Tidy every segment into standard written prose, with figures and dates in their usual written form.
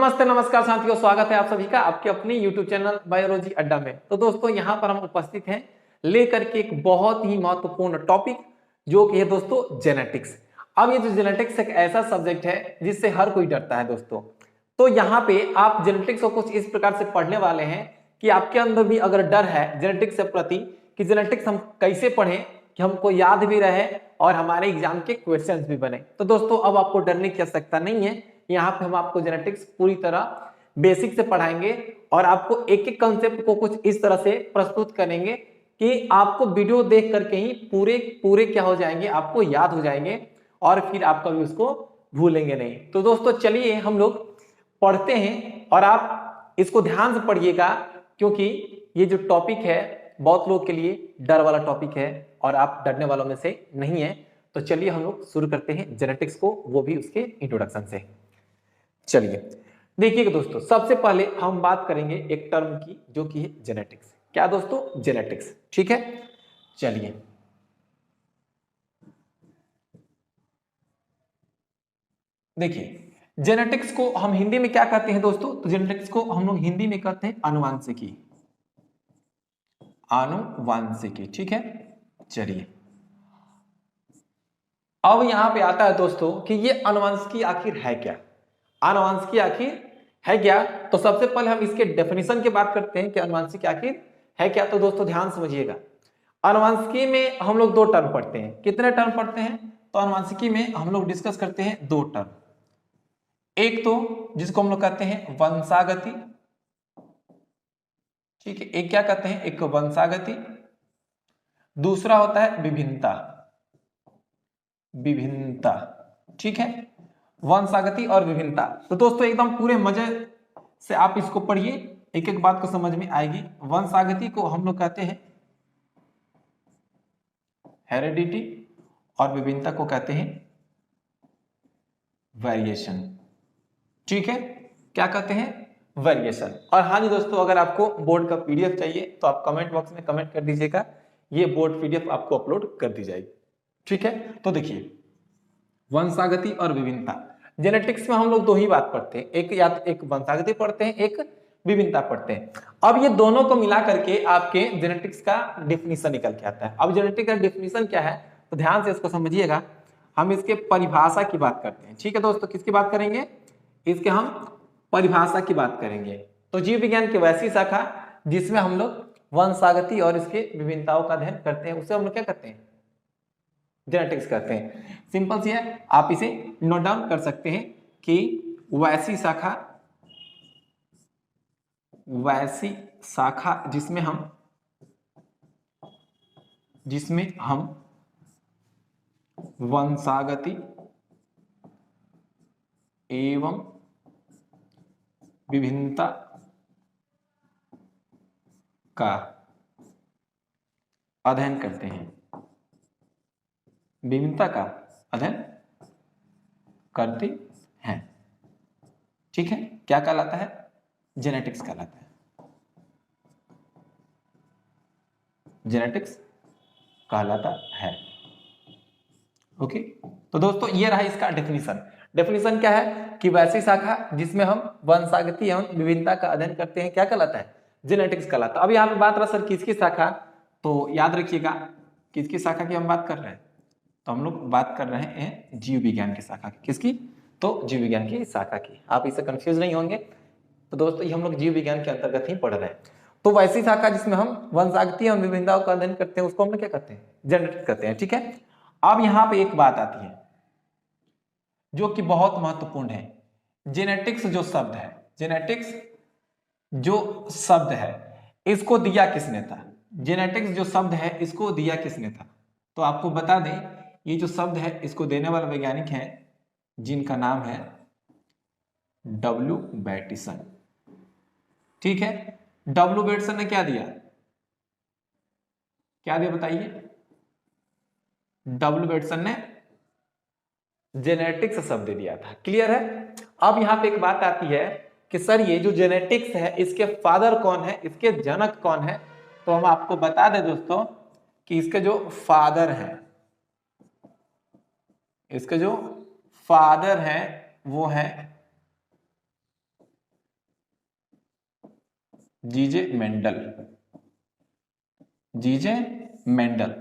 नमस्ते नमस्कार साथियों, स्वागत है आप सभी का आपके अपने YouTube चैनल बायोलॉजी अड्डा में। तो दोस्तों यहाँ पर हम उपस्थित हैं लेकर के एक बहुत ही महत्वपूर्ण टॉपिक जो कि है दोस्तों जेनेटिक्स। अब ये जो जेनेटिक्स एक ऐसा सब्जेक्ट है जिससे हर कोई डरता है दोस्तों। तो यहाँ पे आप जेनेटिक्स को कुछ इस प्रकार से पढ़ने वाले हैं कि आपके अंदर भी अगर डर है जेनेटिक्स के प्रति कि जेनेटिक्स हम कैसे पढ़ें कि हमको याद भी रहे और हमारे एग्जाम के क्वेश्चंस भी बने। तो दोस्तों अब आपको डरने की आवश्यकता नहीं है। यहाँ पे हम आपको जेनेटिक्स पूरी तरह बेसिक से पढ़ाएंगे और आपको एक एक कंसेप्ट को कुछ इस तरह से प्रस्तुत करेंगे कि आपको वीडियो देख करके ही पूरे पूरे क्या हो जाएंगे, आपको याद हो जाएंगे और फिर आप कभी उसको भूलेंगे नहीं। तो दोस्तों चलिए हम लोग पढ़ते हैं और आप इसको ध्यान से पढ़िएगा क्योंकि ये जो टॉपिक है बहुत लोग के लिए डर वाला टॉपिक है और आप डरने वालों में से नहीं है। तो चलिए हम लोग शुरू करते हैं जेनेटिक्स को, वो भी उसके इंट्रोडक्शन से। चलिए देखिएगा दोस्तों, सबसे पहले हम बात करेंगे एक टर्म की जो कि है जेनेटिक्स। क्या दोस्तों? जेनेटिक्स। ठीक है, चलिए देखिए जेनेटिक्स को हम हिंदी में क्या कहते हैं दोस्तों? तो जेनेटिक्स को हम लोग हिंदी में कहते हैं आनुवांशिकी। आनुवांशिकी, ठीक है। चलिए अब यहां पे आता है दोस्तों कि ये आनुवांशिकी आखिर है क्या? आनुवांशिकी आखिर है क्या? तो सबसे पहले हम इसके डेफिनेशन की बात करते हैं कि आनुवांशिकी आखिर है क्या। तो दोस्तों ध्यान समझिएगा, आनुवांशिकी में हम लोग दो टर्म पढ़ते हैं। कितने टर्म पढ़ते हैं? तो आनुवांशिकी में हम लोग डिस्कस करते हैं दो टर्म। एक तो जिसको हम लोग कहते हैं वंशागति, ठीक है। एक क्या कहते हैं? एक वंशागति, दूसरा होता है विभिन्नता। विभिन्नता, ठीक है। वंशागति और विभिन्नता। तो दोस्तों एकदम पूरे मजे से आप इसको पढ़िए, एक एक बात को समझ में आएगी। वंशागति को हम लोग कहते हैं हेरिडिटी और विभिन्नता को कहते हैं वेरिएशन, ठीक है। क्या कहते हैं? वेरिएशन। और हाँ जी दोस्तों, अगर आपको बोर्ड का पीडीएफ चाहिए तो आप कमेंट बॉक्स में कमेंट कर दीजिएगा, ये बोर्ड पीडीएफ आपको अपलोड कर दी जाएगी, ठीक है। तो देखिए वंशागति और विभिन्नता, जेनेटिक्स में हम लोग दो ही बात पढ़ते हैं, एक या तो एक वंशागति पढ़ते हैं, एक विभिन्नता पढ़ते हैं। अब ये दोनों को मिला करके आपके जेनेटिक्स का डेफिनेशन निकल के आता है। अब जेनेटिक्स का डेफिनेशन क्या है तो ध्यान से इसको समझिएगा। हम इसके परिभाषा की बात करते हैं, ठीक है दोस्तों। किसकी बात करेंगे? इसके हम परिभाषा की बात करेंगे। तो जीव विज्ञान की वैसी शाखा जिसमें हम लोग वंशागति और इसके विभिन्नताओं का अध्ययन करते हैं उसे हम लोग क्या कहते हैं? जेनेटिक्स कहते हैं। सिंपल सी है, आप इसे नोट डाउन कर सकते हैं कि वैसी शाखा, वैसी शाखा जिसमें हम वंशागति एवं विभिन्नता का अध्ययन करते हैं। विभिन्नता का अध्ययन करते हैं, ठीक है। क्या कहलाता है? जेनेटिक्स कहलाता है। जेनेटिक्स कहलाता है, ओके। तो दोस्तों ये रहा इसका डेफिनेशन। डेफिनेशन क्या है कि वैसी शाखा जिसमें हम वंशागति एवं विभिन्नता का अध्ययन करते हैं क्या कहलाता है? जेनेटिक्स कहलाता है। अब यहाँ पे बात रहा सर किसकी शाखा, तो याद रखिएगा किसकी शाखा की हम बात कर रहे हैं। तो हम लोग बात कर रहे हैं जीव विज्ञान की शाखा की। किसकी? तो जीव विज्ञान की शाखा की। आप इससे कंफ्यूज नहीं होंगे। तो दोस्तों ये हम लोग जीव विज्ञान के अंतर्गत ही पढ़ रहे हैं। तो वैसी शाखा जिसमें हम वंशागति एवं विभिन्नताओं का अध्ययन करते हैं उसको हम लोग क्या कहते हैं? जेनेटिक्स कहते हैं, ठीक है। अब यहां पे एक बात आती है जो कि बहुत महत्वपूर्ण है। जेनेटिक्स जो शब्द है, जेनेटिक्स जो शब्द है इसको दिया किसने था? जेनेटिक्स जो शब्द है इसको दिया किसने था? तो आपको बता दें ये जो शब्द है इसको देने वाले वैज्ञानिक हैं जिनका नाम है डब्ल्यू बैटिसन, ठीक है। डब्ल्यू बैटिसन ने क्या दिया? क्या दिया बताइए? डब्ल्यू बैटिसन ने जेनेटिक्स शब्द दिया था। क्लियर है? अब यहां पे एक बात आती है कि सर ये जो जेनेटिक्स है इसके फादर कौन है, इसके जनक कौन है? तो हम आपको बता दें दोस्तों कि इसके जो फादर हैं, इसके जो फादर हैं वो है जीजे मेंडल, जीजे मेंडल।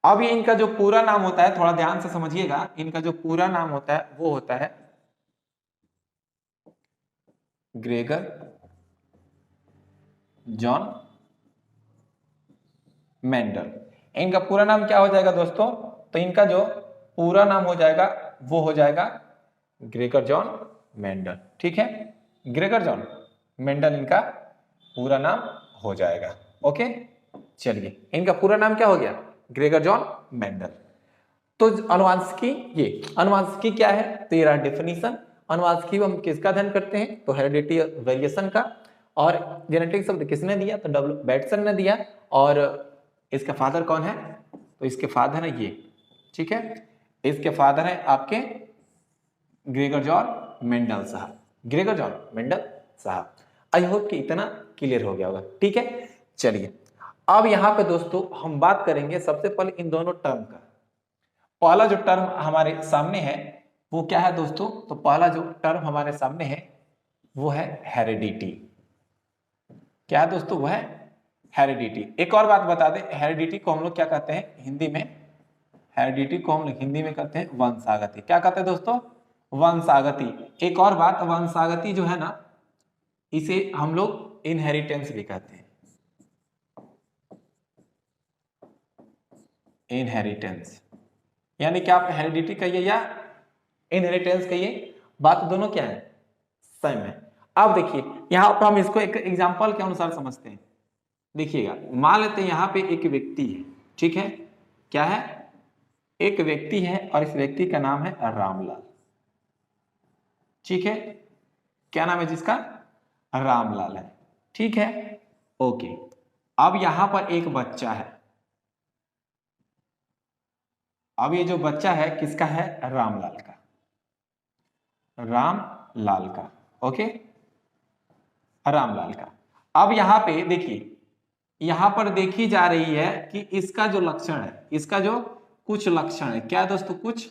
अब ये इनका जो पूरा नाम होता है, थोड़ा ध्यान से समझिएगा, इनका जो पूरा नाम होता है वो होता है ग्रेगर जॉन मेंडल। इनका पूरा नाम क्या हो जाएगा दोस्तों? तो इनका जो पूरा नाम हो जाएगा वो हो जाएगा ग्रेगर जॉन मेंडल। ठीक है, ग्रेगर जॉन मेंडल इनका पूरा नाम हो जाएगा। ओके, चलिए इनका पूरा नाम क्या हो गया? Gregor John Mendel. तो अनुवांशिकी, ये अनुवांशिकी क्या है? तेरा डेफिनेशन। अनुवांशिकी हम किसका अध्ययन करते हैं? तो हेरिडिटी वेरिएशन का। और जेनेटिक शब्द किसने दिया? तो डब्ल्यू बैटसन ने दिया। और इसका फादर कौन है? तो इसके फादर है ये, ठीक है, इसके फादर है आपके ग्रेगर जॉन मेंडल साहब, ग्रेगर जॉन मेंडल साहब। आई होप कि इतना क्लियर हो गया होगा। ठीक है, चलिए अब यहां पे दोस्तों हम बात करेंगे सबसे पहले इन दोनों टर्म का। पहला जो टर्म हमारे सामने है वो क्या है दोस्तों? तो पहला जो टर्म हमारे सामने है वो है हेरिडिटी। क्या है दोस्तों? वो है हेरिडिटी। एक और बात बता दें, हेरिडिटी को हम लोग क्या कहते हैं हिंदी में? हेरिडिटी को हम लोग हिंदी में कहते हैं वंशागति। क्या कहते हैं दोस्तों? वंशागति। एक और बात, वंशागति जो है ना, इसे हम लोग इनहेरिटेंस भी कहते हैं, इनहेरिटेंस। यानी कि आप हेरिडिटी कहिए या इनहेरिटेंस कहिए, बात दोनों क्या है? सेम है। अब देखिए यहां पर हम इसको एक एग्जांपल के अनुसार समझते हैं। देखिएगा, मान लेते हैं यहां पे एक व्यक्ति है, ठीक है, क्या है? एक व्यक्ति है और इस व्यक्ति का नाम है रामलाल। ठीक है, क्या नाम है जिसका? रामलाल है। ठीक है, ओके। अब यहां पर एक बच्चा है। अब ये जो बच्चा है किसका है? रामलाल का, रामलाल का। ओके, रामलाल का। अब यहां पे देखिए, यहां पर देखी जा रही है कि इसका जो लक्षण है, इसका जो कुछ लक्षण है, क्या दोस्तों? कुछ,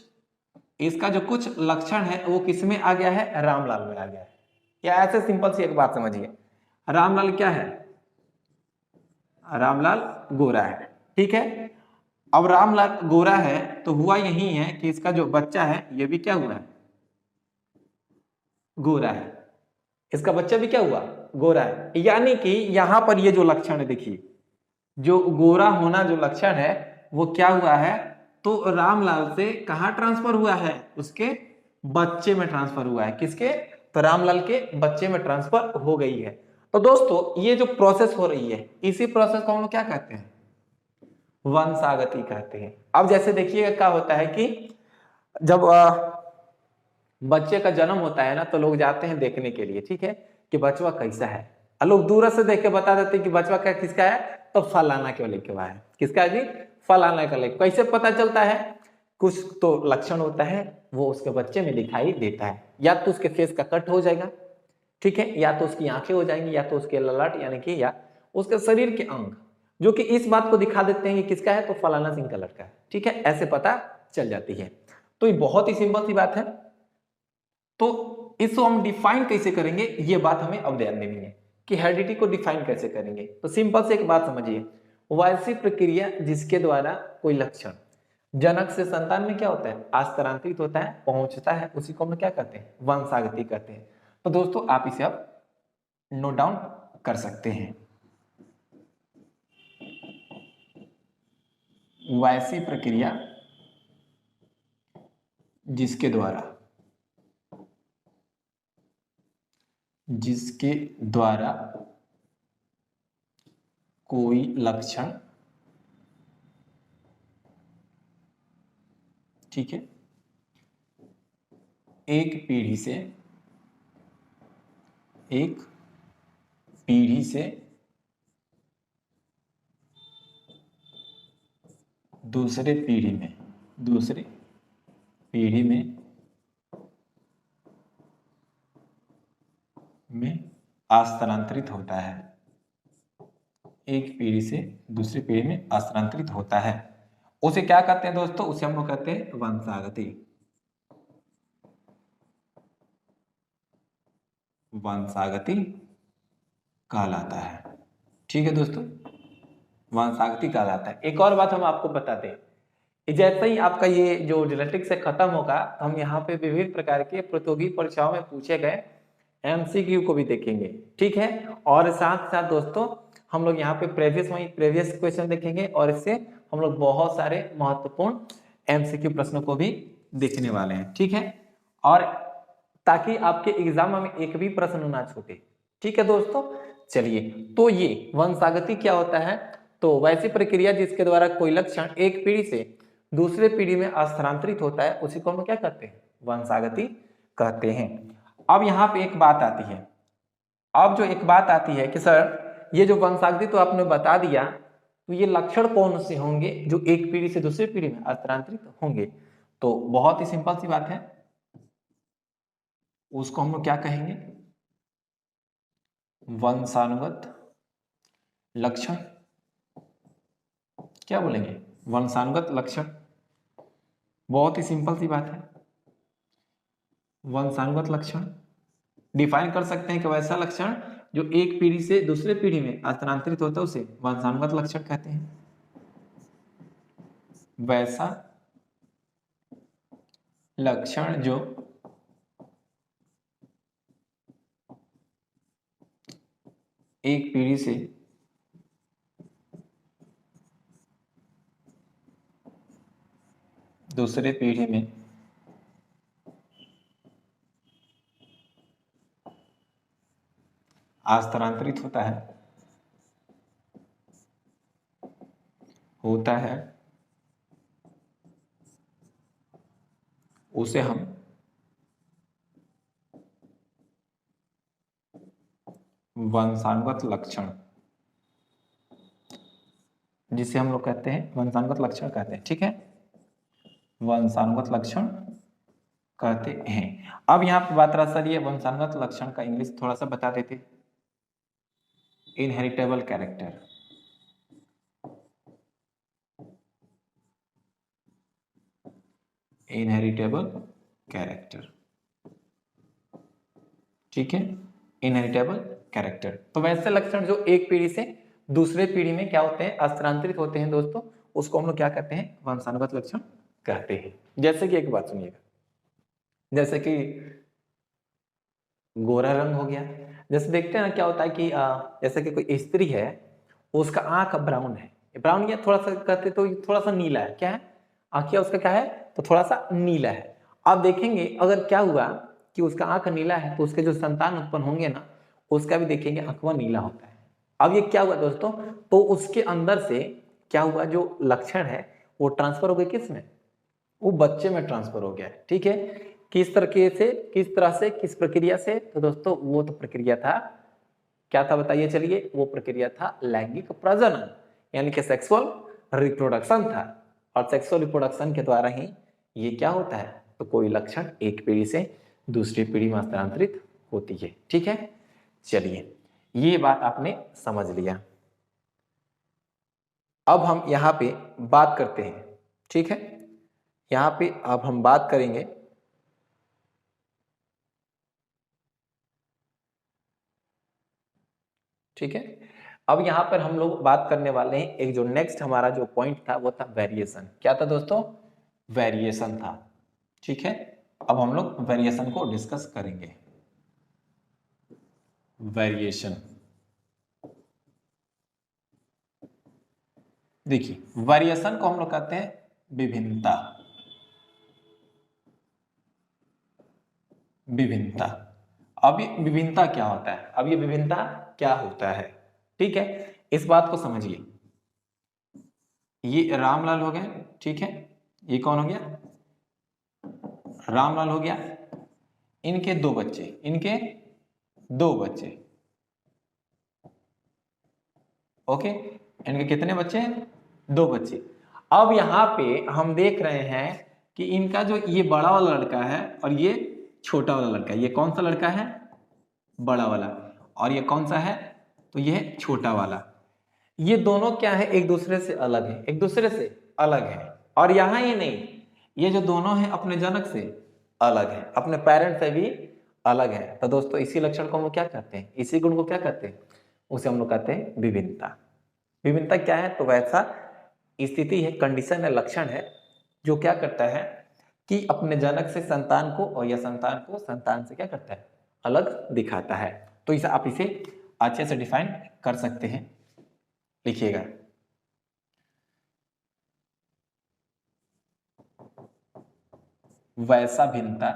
इसका जो कुछ लक्षण है वो किसमें आ गया है? रामलाल में आ गया है। क्या ऐसे सिंपल सी एक बात समझिए, रामलाल क्या है? रामलाल गोरा है। ठीक है, अब रामलाल गोरा है तो हुआ यही है कि इसका जो बच्चा है ये भी क्या हुआ है? गोरा है। इसका बच्चा भी क्या हुआ? गोरा है। यानी कि यहां पर ये जो लक्षण है, देखिए जो गोरा होना जो लक्षण है वो क्या हुआ है? तो रामलाल से कहां ट्रांसफर हुआ है? उसके बच्चे में ट्रांसफर हुआ है। किसके? तो रामलाल के बच्चे में ट्रांसफर हो गई है। तो दोस्तों ये जो प्रोसेस हो रही है, इसी प्रोसेस को हम लोग क्या कहते हैं? वंशागति कहते हैं। अब जैसे देखिएगा क्या होता है कि जब बच्चे का जन्म होता है ना, तो लोग जाते हैं देखने के लिए, ठीक है, कि बचवा कैसा है। लोग दूर से देख के बता देते हैं कि बचवा क्या किसका है? तो फलाना के लेके हुआ है। किसका है जी? फलाना का लेके। कैसे पता चलता है? कुछ तो लक्षण होता है वो उसके बच्चे में दिखाई देता है। या तो उसके फेस का कट हो जाएगा, ठीक है, या तो उसकी आंखें हो जाएंगी, या तो उसके ललाट यानी कि या उसके शरीर के अंग, जो कि इस बात को दिखा देते हैं कि किसका है? तो फलाना सिंह का लड़का है। ठीक है, ऐसे पता चल जाती है। तो ये बहुत ही सिंपल सी बात है। तो इसको हम डिफाइन कैसे करेंगे, ये बात हमें अब ध्यान देनी है कि हेरिडिटी को डिफाइन कैसे करेंगे। तो सिंपल से एक बात समझिए, वैसी प्रक्रिया जिसके द्वारा कोई लक्षण जनक से संतान में क्या होता है? स्थानांतरित होता है, पहुंचता है, उसी को हम क्या कहते हैं? वंशागति कहते हैं। तो दोस्तों आप इसे अब नोट डाउन कर सकते हैं। वैसी प्रक्रिया जिसके द्वारा कोई लक्षण, ठीक है, एक पीढ़ी से दूसरे पीढ़ी में स्थानांतरित होता है। एक पीढ़ी से दूसरी पीढ़ी में स्थानांतरित होता है, उसे क्या कहते हैं दोस्तों? उसे हम लोग कहते हैं वंशागति। वंशागति कहलाता है। ठीक है दोस्तों, वंशागति कहलाता है। एक और बात हम आपको बता दें, जैसे ही आपका ये जो जेनेटिक्स से खत्म होगा तो हम यहाँ पे विभिन्न प्रकार के प्रतियोगी परीक्षाओं में पूछे गए एमसीक्यू को भी देखेंगे। ठीक है, और साथ साथ दोस्तों हम लोग यहाँ पे प्रीवियस क्वेश्चन देखेंगे और इससे हम लोग बहुत सारे महत्वपूर्ण एमसीक्यू प्रश्नों को भी देखने वाले हैं। ठीक है, और ताकि आपके एग्जाम में एक भी प्रश्न ना छूटे। ठीक है दोस्तों, चलिए, तो ये वंशागति क्या होता है? तो वैसी प्रक्रिया जिसके द्वारा कोई लक्षण एक पीढ़ी से दूसरे पीढ़ी में स्थानांतरित होता है उसी को हम क्या कहते हैं? वंशागति कहते हैं। अब यहाँ पे एक बात आती है, अब जो एक बात आती है कि सर ये जो वंशागति तो आपने बता दिया, तो ये लक्षण कौन से होंगे जो एक पीढ़ी से दूसरी पीढ़ी में स्थानांतरित होंगे? तो बहुत ही सिंपल सी बात है, उसको हम लोग क्या कहेंगे? वंशानुगत लक्षण। क्या बोलेंगे? वंशानुगत लक्षण। बहुत ही सिंपल सी बात है, वंशानुगत लक्षण डिफाइन कर सकते हैं कि वैसा लक्षण जो एक पीढ़ी से दूसरे पीढ़ी में स्थानांतरित होता है उसे वंशानुगत लक्षण कहते हैं। वैसा लक्षण जो एक पीढ़ी से दूसरे पीढ़ी में स्थानांतरित होता है उसे हम वंशानुगत लक्षण, जिसे हम लोग कहते हैं वंशानुगत लक्षण कहते हैं। ठीक है, वंशानुगत लक्षण कहते हैं। अब यहाँ पे बात रहा सर, ये वंशानुगत लक्षण का इंग्लिश थोड़ा सा बता देते। Inheritable character. इनहेरिटेबल कैरेक्टर, ठीक है, इनहेरिटेबल कैरेक्टर। तो वैसे लक्षण जो एक पीढ़ी से दूसरे पीढ़ी में क्या होते हैं? स्थानांतरित होते हैं दोस्तों, उसको हम लोग क्या कहते हैं? वंशानुगत लक्षण कहते हैं। जैसे कि एक बात सुनिएगा, जैसे कि गोरा रंग हो गया। जैसे देखते हैं ना क्या होता है कि जैसे कि कोई स्त्री है, उसका आंख ब्राउन है, ब्राउन या थोड़ा सा कहते तो थोड़ा सा नीला है। क्या है? आंखिया उसका क्या है? तो थोड़ा सा नीला है। आप देखेंगे अगर क्या हुआ कि उसका आंख नीला है तो उसके जो संतान उत्पन्न होंगे ना, उसका भी देखेंगे आंखवा नीला होता है। अब ये क्या हुआ दोस्तों? तो उसके अंदर से क्या हुआ, जो लक्षण है वो ट्रांसफर हो गए किस में? वो बच्चे में ट्रांसफर हो गया है। ठीक है, किस तरह से किस प्रक्रिया से? तो दोस्तों वो तो प्रक्रिया था, क्या था बताइए? चलिए, वो प्रक्रिया था लैंगिक प्रजनन, यानी कि सेक्सुअल रिप्रोडक्शन था। और सेक्सुअल रिप्रोडक्शन के द्वारा ही ये क्या होता है? तो कोई लक्षण एक पीढ़ी से दूसरी पीढ़ी में स्थानांतरित होती है। ठीक है, चलिए, ये बात आपने समझ लिया। अब हम यहां पे बात करते हैं। ठीक है, यहां पे अब हम बात करेंगे ठीक है, अब यहां पर हम लोग बात करने वाले हैं, एक जो नेक्स्ट हमारा जो पॉइंट था वो था वेरिएशन। क्या था दोस्तों? वेरिएशन था। ठीक है, अब हम लोग वेरिएशन को डिस्कस करेंगे। वेरिएशन, देखिए, वेरिएशन को हम लोग कहते हैं विभिन्नता। विभिन्नता, अब ये विभिन्नता क्या होता है? अब ये विभिन्नता क्या होता है? ठीक है, इस बात को समझिए। ये रामलाल हो गए, ठीक है, ये कौन हो गया? रामलाल हो गया, इनके दो बच्चे, ओके, इनके कितने बच्चे हैं? दो बच्चे। अब यहां पे हम देख रहे हैं कि इनका जो ये बड़ा वाला लड़का है और ये छोटा वाला लड़का है, ये कौन सा लड़का है? बड़ा वाला। और ये कौन सा है? तो ये है छोटा वाला। ये दोनों क्या है? एक दूसरे से अलग है, एक दूसरे से अलग है। और यहां ये नहीं, ये जो दोनों है अपने जनक से अलग है, अपने पेरेंट से भी अलग है। तो दोस्तों इसी लक्षण को हम क्या कहते हैं? इसी गुण को क्या कहते हैं? उसे हम लोग कहते हैं विभिन्नता। विभिन्नता क्या है? तो वैसा स्थिति है, कंडीशन है, लक्षण है जो क्या करता है कि अपने जनक से संतान को और या संतान को संतान से क्या करता है? अलग दिखाता है। तो इसे आप इसे अच्छे से डिफाइन कर सकते हैं। लिखिएगा, वैसा भिन्नता,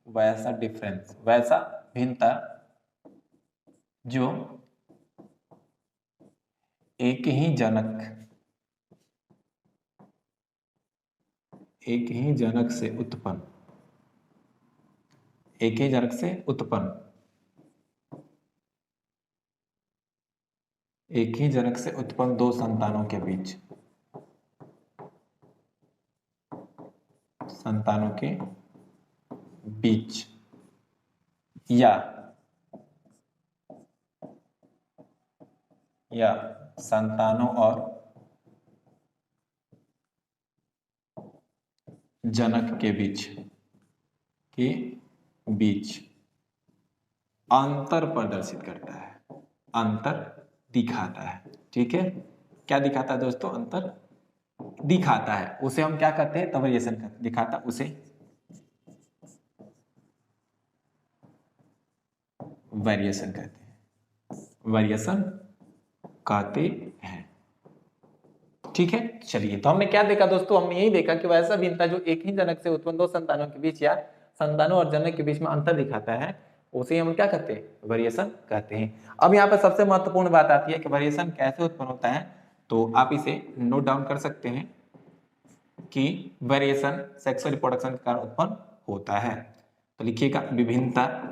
वैसा डिफरेंस, वैसा भिन्नता जो एक ही जनक से उत्पन्न, एक ही जनक से उत्पन्न, एक ही जनक से उत्पन्न दो संतानों के बीच, संतानों के बीच या संतानों और जनक के बीच अंतर प्रदर्शित करता है, अंतर दिखाता है। ठीक है, क्या दिखाता है दोस्तों? अंतर दिखाता है। उसे हम क्या कहते हैं? तो वेरिएशन कहते हैं। दिखाता उसे वेरिएशन कहते हैं, वेरिएशन कहते हैं। ठीक है, चलिए, तो हमने क्या देखा दोस्तों? हमने यही देखा कि वैसा भिन्नता जो एक ही जनक से उत्पन्न दो संतानों के बीच या संतानों और जनक के बीच में अंतर दिखाता है, उसे हम क्या कहते हैं? वेरिएशन कहते हैं। अब यहाँ पर सबसे महत्वपूर्ण बात आती है कि वेरिएशन कैसे उत्पन्न होता है। तो आप इसे नोट डाउन कर सकते हैं कि वेरिएशन सेक्सुअल रिप्रोडक्शन के कारण उत्पन्न होता है। तो लिखिएगा, विभिन्नता,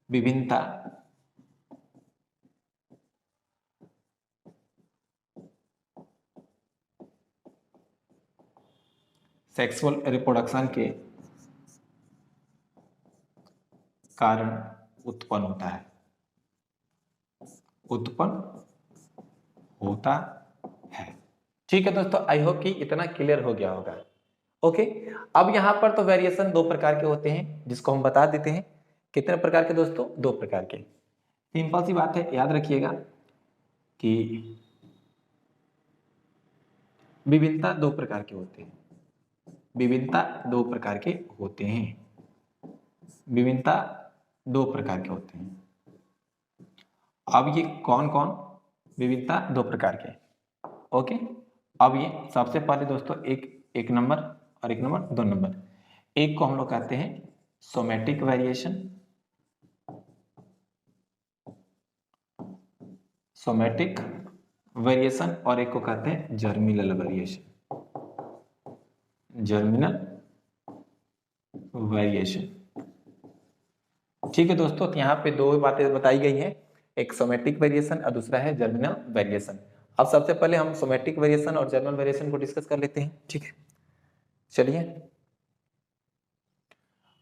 विभिन्नता सेक्सुअल रिप्रोडक्शन के कारण उत्पन्न होता है, उत्पन्न होता है। ठीक है दोस्तों, आई होप कि इतना क्लियर हो गया होगा। ओके, अब यहां पर तो वेरिएशन दो प्रकार के होते हैं, जिसको हम बता देते हैं। कितने प्रकार के दोस्तों? दो प्रकार के। सिंपल सी बात है, याद रखिएगा कि विभिन्नता दो प्रकार के होते हैं, विभिन्नता दो प्रकार के होते हैं, विभिन्नता दो प्रकार के होते हैं। अब ये कौन कौन? विभिन्नता दो प्रकार के। ओके, अब ये सबसे पहले दोस्तों एक नंबर और एक नंबर, दो नंबर। एक को हम लोग कहते हैं सोमेटिक वेरिएशन, सोमेटिक वेरिएशन, और एक को कहते हैं जर्मिनल वेरिएशन, जर्मिनल वेरिएशन। ठीक है दोस्तों, तो यहाँ पे दो बातें बताई गई हैं, एक सोमेटिक वेरिएशन और दूसरा है जर्मिनल वेरिएशन। अब सबसे पहले हम सोमेटिक वेरिएशन और जर्मिनल वेरिएशन को डिस्कस कर लेते हैं। ठीक है, चलिए,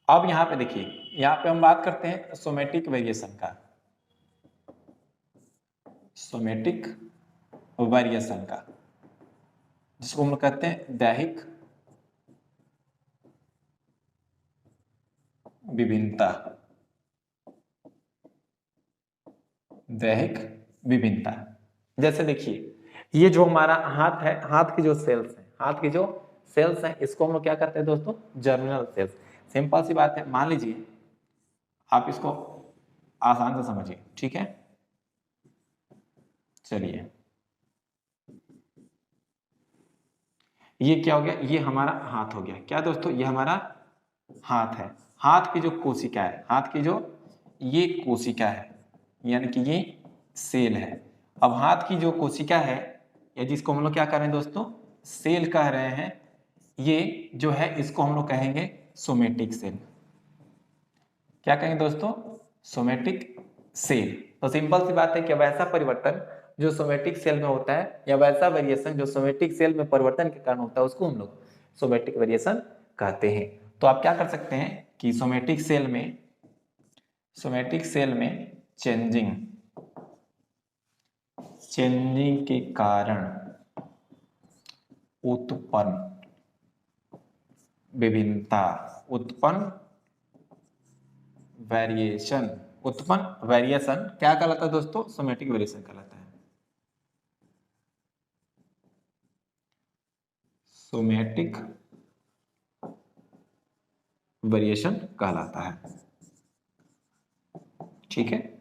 अब यहाँ पे देखिए, यहाँ पे हम बात करते हैं सोमेटिक वेरिएशन का, सोमेटिक वेरिएशन का, जिसको हम लोग कहते हैं दैहिक विभिन्नता, दैहिक विभिन्नता। जैसे देखिए, ये जो हमारा हाथ है, हाथ की जो सेल्स है, हाथ की जो सेल्स हैं, इसको हम लोग क्या करते हैं दोस्तों? Germinal cells. सिंपल सी बात है, मान लीजिए, आप इसको आसान से समझिए। ठीक है, चलिए, ये क्या हो गया? ये हमारा हाथ हो गया। क्या दोस्तों? ये हमारा हाथ है। हाथ की जो कोशिका है, हाथ की जो ये कोशिका है, यानी कि ये सेल है। अब हाथ की जो कोशिका है, या जिसको हम लोग क्या कर रहे हैं दोस्तों? सेल कह रहे हैं, ये जो है इसको हम लोग कहेंगे सोमेटिक सेल। क्या कहेंगे दोस्तों? Somatic cell. तो सिंपल सी बात है कि वैसा परिवर्तन जो सोमेटिक सेल में होता है, या वैसा वेरिएशन जो सोमेटिक सेल में परिवर्तन के कारण होता है, उसको हम लोग सोमेटिक वेरिएशन कहते हैं। तो आप क्या कर सकते हैं कि सोमेटिक सेल में चेंजिंग के कारण उत्पन्न विभिन्नता, उत्पन्न वेरिएशन उत्पन्न वेरिएशन क्या कहलाता है दोस्तों? सोमेटिक वेरिएशन कहलाता है। सोमेटिक वेरिएशन कहलाता है, ठीक है,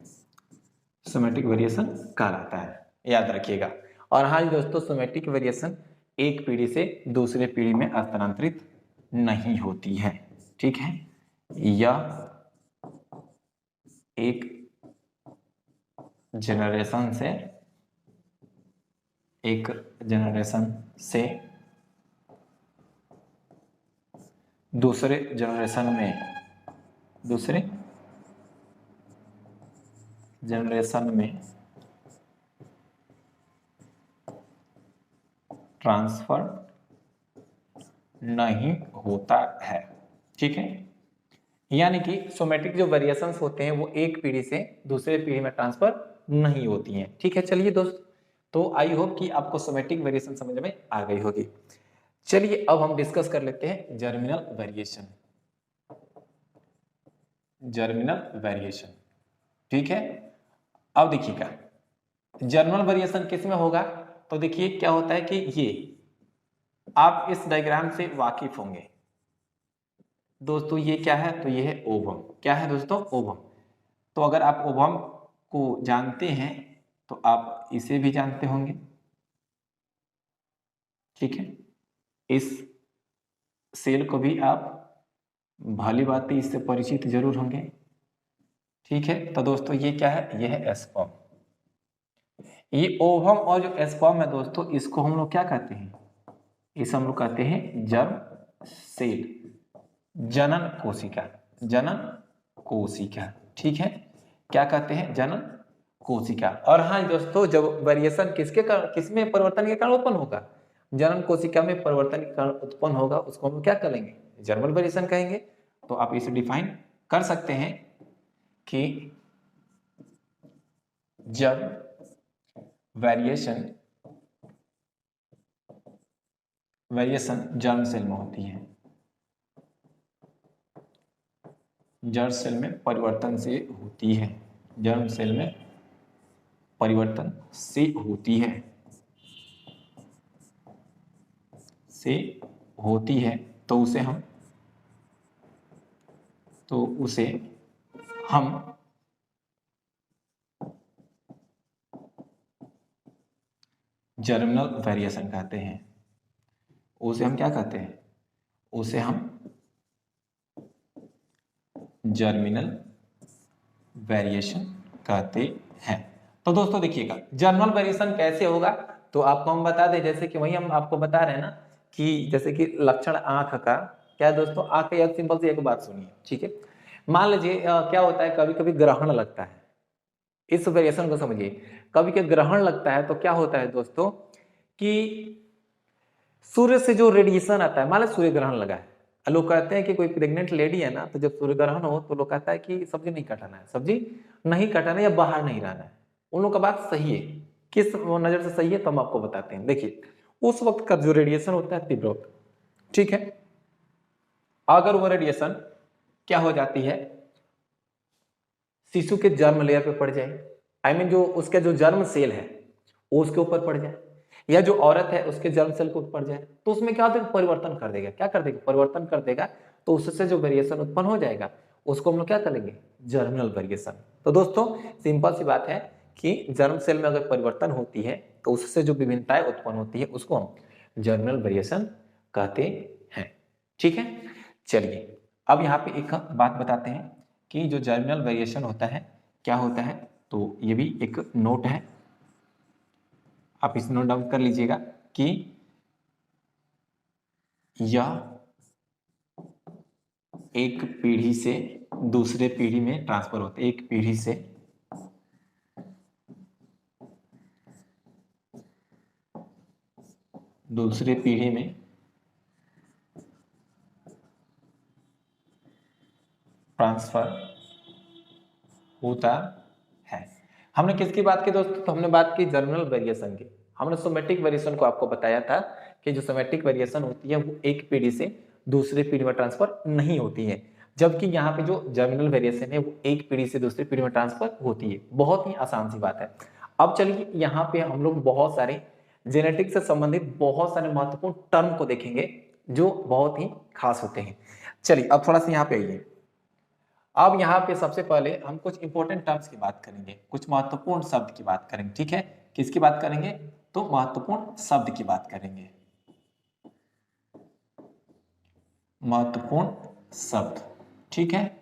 सोमेटिक वेरिएशन कहलाता है, याद रखिएगा। और हाँ दोस्तों, सोमेटिक वेरिएशन एक पीढ़ी से दूसरे पीढ़ी में स्थानांतरित नहीं होती है, ठीक है, या एक जनरेशन से दूसरे जनरेशन में ट्रांसफर नहीं होता है, ठीक है। यानी कि सोमेटिक जो वेरिएशंस होते हैं वो एक पीढ़ी से दूसरे पीढ़ी में ट्रांसफर नहीं होती हैं, ठीक है। चलिए दोस्त, तो आई होप कि आपको सोमेटिक वेरिएशन समझ में आ गई होगी। चलिए अब हम डिस्कस कर लेते हैं जर्मिनल वेरिएशन। ठीक है। अब देखिएगा जर्मिनल वेरिएशन किस में होगा, तो देखिए क्या होता है कि ये आप इस डायग्राम से वाकिफ होंगे दोस्तों। ये क्या है, तो ये है ओवम। क्या है दोस्तों? ओवम। तो अगर आप ओवम को जानते हैं तो आप इसे भी जानते होंगे, ठीक है। इस सेल को भी आप भली भांति इससे परिचित जरूर होंगे, ठीक है। तो दोस्तों ये क्या है, ये है एस्पर्म। ये ओवम और जो एस्पर्म है दोस्तों, इसको हम लोग क्या कहते हैं? इसे हम लोग कहते हैं जर्म सेल, जनन कोशिका, ठीक है। क्या कहते हैं? जनन कोशिका। और हाँ दोस्तों, जब वेरिएशन किसमें परिवर्तन के कारण उत्पन्न होगा? जनन कोशिका में परिवर्तन के कारण उत्पन्न होगा, उसको हम क्या करेंगे? जर्मल वेरिएशन कहेंगे। तो आप इसे डिफाइन कर सकते हैं कि जब वेरिएशन जर्म सेल में होती है, जर्म सेल में परिवर्तन से होती है, जर्म सेल में परिवर्तन से होती है, तो उसे हम जर्मिनल वेरिएशन कहते हैं। उसे हम क्या कहते हैं? उसे हम जर्मिनल वेरिएशन कहते हैं। तो दोस्तों देखिएगा जर्मिनल वेरिएशन कैसे होगा, तो आपको हम बता दें, जैसे कि वही हम आपको बता रहे हैं ना कि जैसे कि लक्षण आंख का क्या है दोस्तों? आंख या सिंपल सी एक बात सुनिए, ठीक है। मान लीजिए क्या होता है, कभी कभी ग्रहण लगता है, इस वेरिएशन को समझिए। कभी के ग्रहण लगता है तो क्या होता है दोस्तों कि सूर्य से जो रेडिएशन आता है, मान लो सूर्य ग्रहण लगा है, लोग कहते हैं कि कोई प्रेग्नेंट लेडी है ना, तो जब सूर्य ग्रहण हो तो लोग कहता है कि सब्जी नहीं काटना है या बाहर नहीं रहना है। उन लोगों का बात सही है, किस नजर से सही है तो हम आपको बताते हैं। देखिए उस वक्त का जो रेडिएशन होता है तीव्र, ठीक है। अगर वो रेडिएशन क्या हो जाती है, शिशु के जर्म लेयर पे पड़ जाए, जो उसका जो जर्म सेल है वो उसके ऊपर पड़ जाए, या जो औरत है उसके जर्म सेल के ऊपर पड़ जाए, तो उसमें क्या होता है? परिवर्तन कर देगा। क्या कर देगा? परिवर्तन कर देगा। तो उससे जो वेरिएशन उत्पन्न हो जाएगा उसको हम लोग क्या करेंगे? Germinal variation. तो दोस्तों सिंपल सी बात है कि जर्म सेल में अगर परिवर्तन होती है तो उससे जो विभिन्नताएं उत्पन्न होती है उसको हम जर्मिनल वेरिएशन कहते हैं, ठीक है। चलिए अब यहाँ पे एक बात बताते हैं कि जो जर्मिनल वेरिएशन होता है क्या होता है, तो ये भी एक नोट है, आप इस नोट डाउन कर लीजिएगा कि यह एक पीढ़ी से दूसरे पीढ़ी में ट्रांसफर होते, एक पीढ़ी से दूसरे पीढ़ी में ट्रांसफर होता है। हमने किसकी बात की दोस्तों? तो हमने बात की जर्मिनल वेरिएशन की। हमने सोमेटिक वेरिएशन को आपको बताया था कि जो सोमेटिक वेरिएशन होती है वो एक पीढ़ी से दूसरे पीढ़ी में ट्रांसफर नहीं होती है। जबकि यहाँ पे जो जर्मिनल वेरिएशन है वो एक पीढ़ी से दूसरी पीढ़ी में ट्रांसफर होती है। बहुत ही आसान सी बात है। अब चलिए यहाँ पे हम लोग बहुत सारे जेनेटिक्स से संबंधित बहुत सारे महत्वपूर्ण टर्म को देखेंगे जो बहुत ही खास होते हैं। चलिए अब थोड़ा सा यहाँ पे आइए। अब यहाँ पे सबसे पहले हम कुछ इंपॉर्टेंट टर्म्स की बात करेंगे, कुछ महत्वपूर्ण शब्द की बात करेंगे। ठीक है, किसकी बात करेंगे? तो महत्वपूर्ण शब्द की बात करेंगे। महत्वपूर्ण शब्द, ठीक है,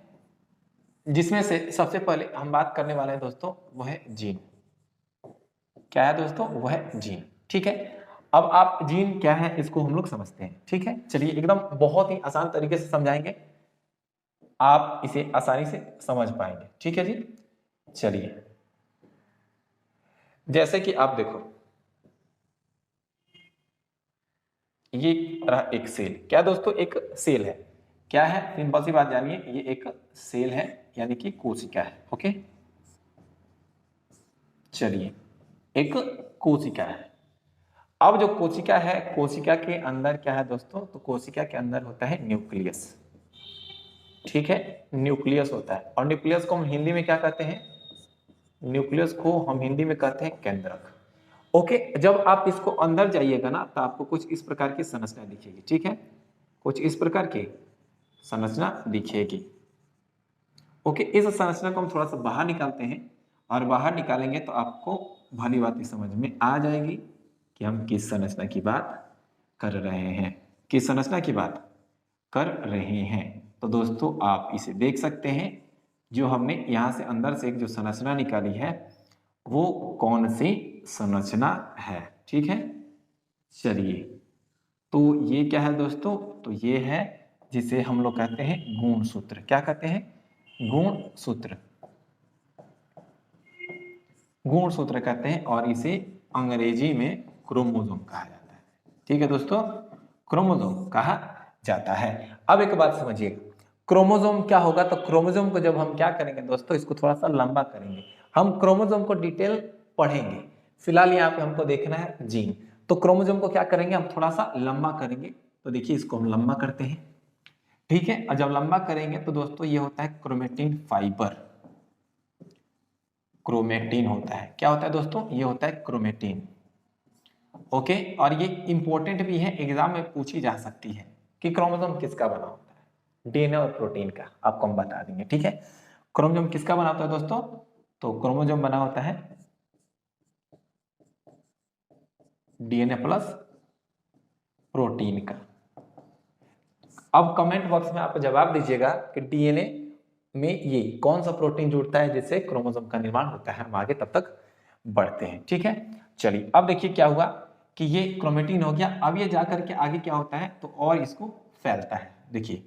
जिसमें से सबसे पहले हम बात करने वाले हैं दोस्तों वो है जीन। क्या है दोस्तों? वो है जीन। ठीक है, अब आप जीन क्या है इसको हम लोग समझते हैं। ठीक है, चलिए एकदम बहुत ही आसान तरीके से समझाएंगे, आप इसे आसानी से समझ पाएंगे। ठीक है जी, चलिए जैसे कि आप देखो ये रहा एक सेल। क्या दोस्तों? एक सेल है। क्या है? सिंपल सी बात जानिए, ये एक सेल है यानी कि कोशिका है। ओके, चलिए एक कोशिका है। अब जो कोशिका है, कोशिका के अंदर क्या है दोस्तों? तो कोशिका के अंदर होता है न्यूक्लियस। ठीक है, न्यूक्लियस होता है। और न्यूक्लियस को हम हिंदी में क्या कहते हैं? न्यूक्लियस को हम हिंदी में कहते हैं केंद्रक। ओके, जब आप इसको अंदर जाइएगा ना तो आपको कुछ इस प्रकार की संरचना दिखेगी। ठीक है, कुछ इस प्रकार की संरचना दिखेगी। ओके, इस संरचना को हम थोड़ा सा बाहर निकालते हैं और बाहर निकालेंगे तो आपको भली बात समझ में आ जाएगी कि हम किस संरचना की बात कर रहे हैं, किस संरचना की बात कर रहे हैं। तो दोस्तों आप इसे देख सकते हैं, जो हमने यहाँ से अंदर से एक जो संरचना निकाली है वो कौन सी संरचना है। ठीक है, चलिए तो ये क्या है दोस्तों? तो ये है जिसे हम लोग कहते हैं गुणसूत्र। क्या कहते हैं? गुणसूत्र। गुणसूत्र कहते हैं और इसे अंग्रेजी में क्रोमोसोम कहा जाता है। ठीक है दोस्तों, क्रोमोसोम कहा जाता है। अब एक बात समझिएगा, क्रोमोसोम क्या होगा? तो क्रोमोसोम को जब हम क्या करेंगे दोस्तों, इसको थोड़ा सा लंबा करेंगे। हम क्रोमोसोम को डिटेल पढ़ेंगे, फिलहाल यहाँ पे हमको देखना है जीन। तो क्रोमोसोम को क्या करेंगे? हम थोड़ा सा लंबा करेंगे। तो देखिए इसको हम लंबा करते हैं। ठीक है, और जब लंबा करेंगे तो दोस्तों ये होता है क्रोमेटिन फाइबर। क्रोमेटिन होता है। क्या होता है दोस्तों? ये होता है क्रोमेटिन। ओके, और ये इंपॉर्टेंट भी है, एग्जाम में पूछी जा सकती है कि क्रोमोसोम किसका बना होता है। डीएनए और प्रोटीन का आपको हम बता देंगे। ठीक है, क्रोमोसोम किसका बना होता है दोस्तों? तो क्रोमोसोम बना होता है डीएनए प्लस प्रोटीन का। अब कमेंट बॉक्स में आप जवाब दीजिएगा कि डीएनए में ये कौन सा प्रोटीन जुड़ता है जिससे क्रोमोसोम का निर्माण होता है। हम आगे तब तक बढ़ते हैं। ठीक है, चलिए अब देखिए क्या हुआ कि ये क्रोमेटिन हो गया। अब ये जाकर के आगे क्या होता है तो और इसको फैलता है। देखिए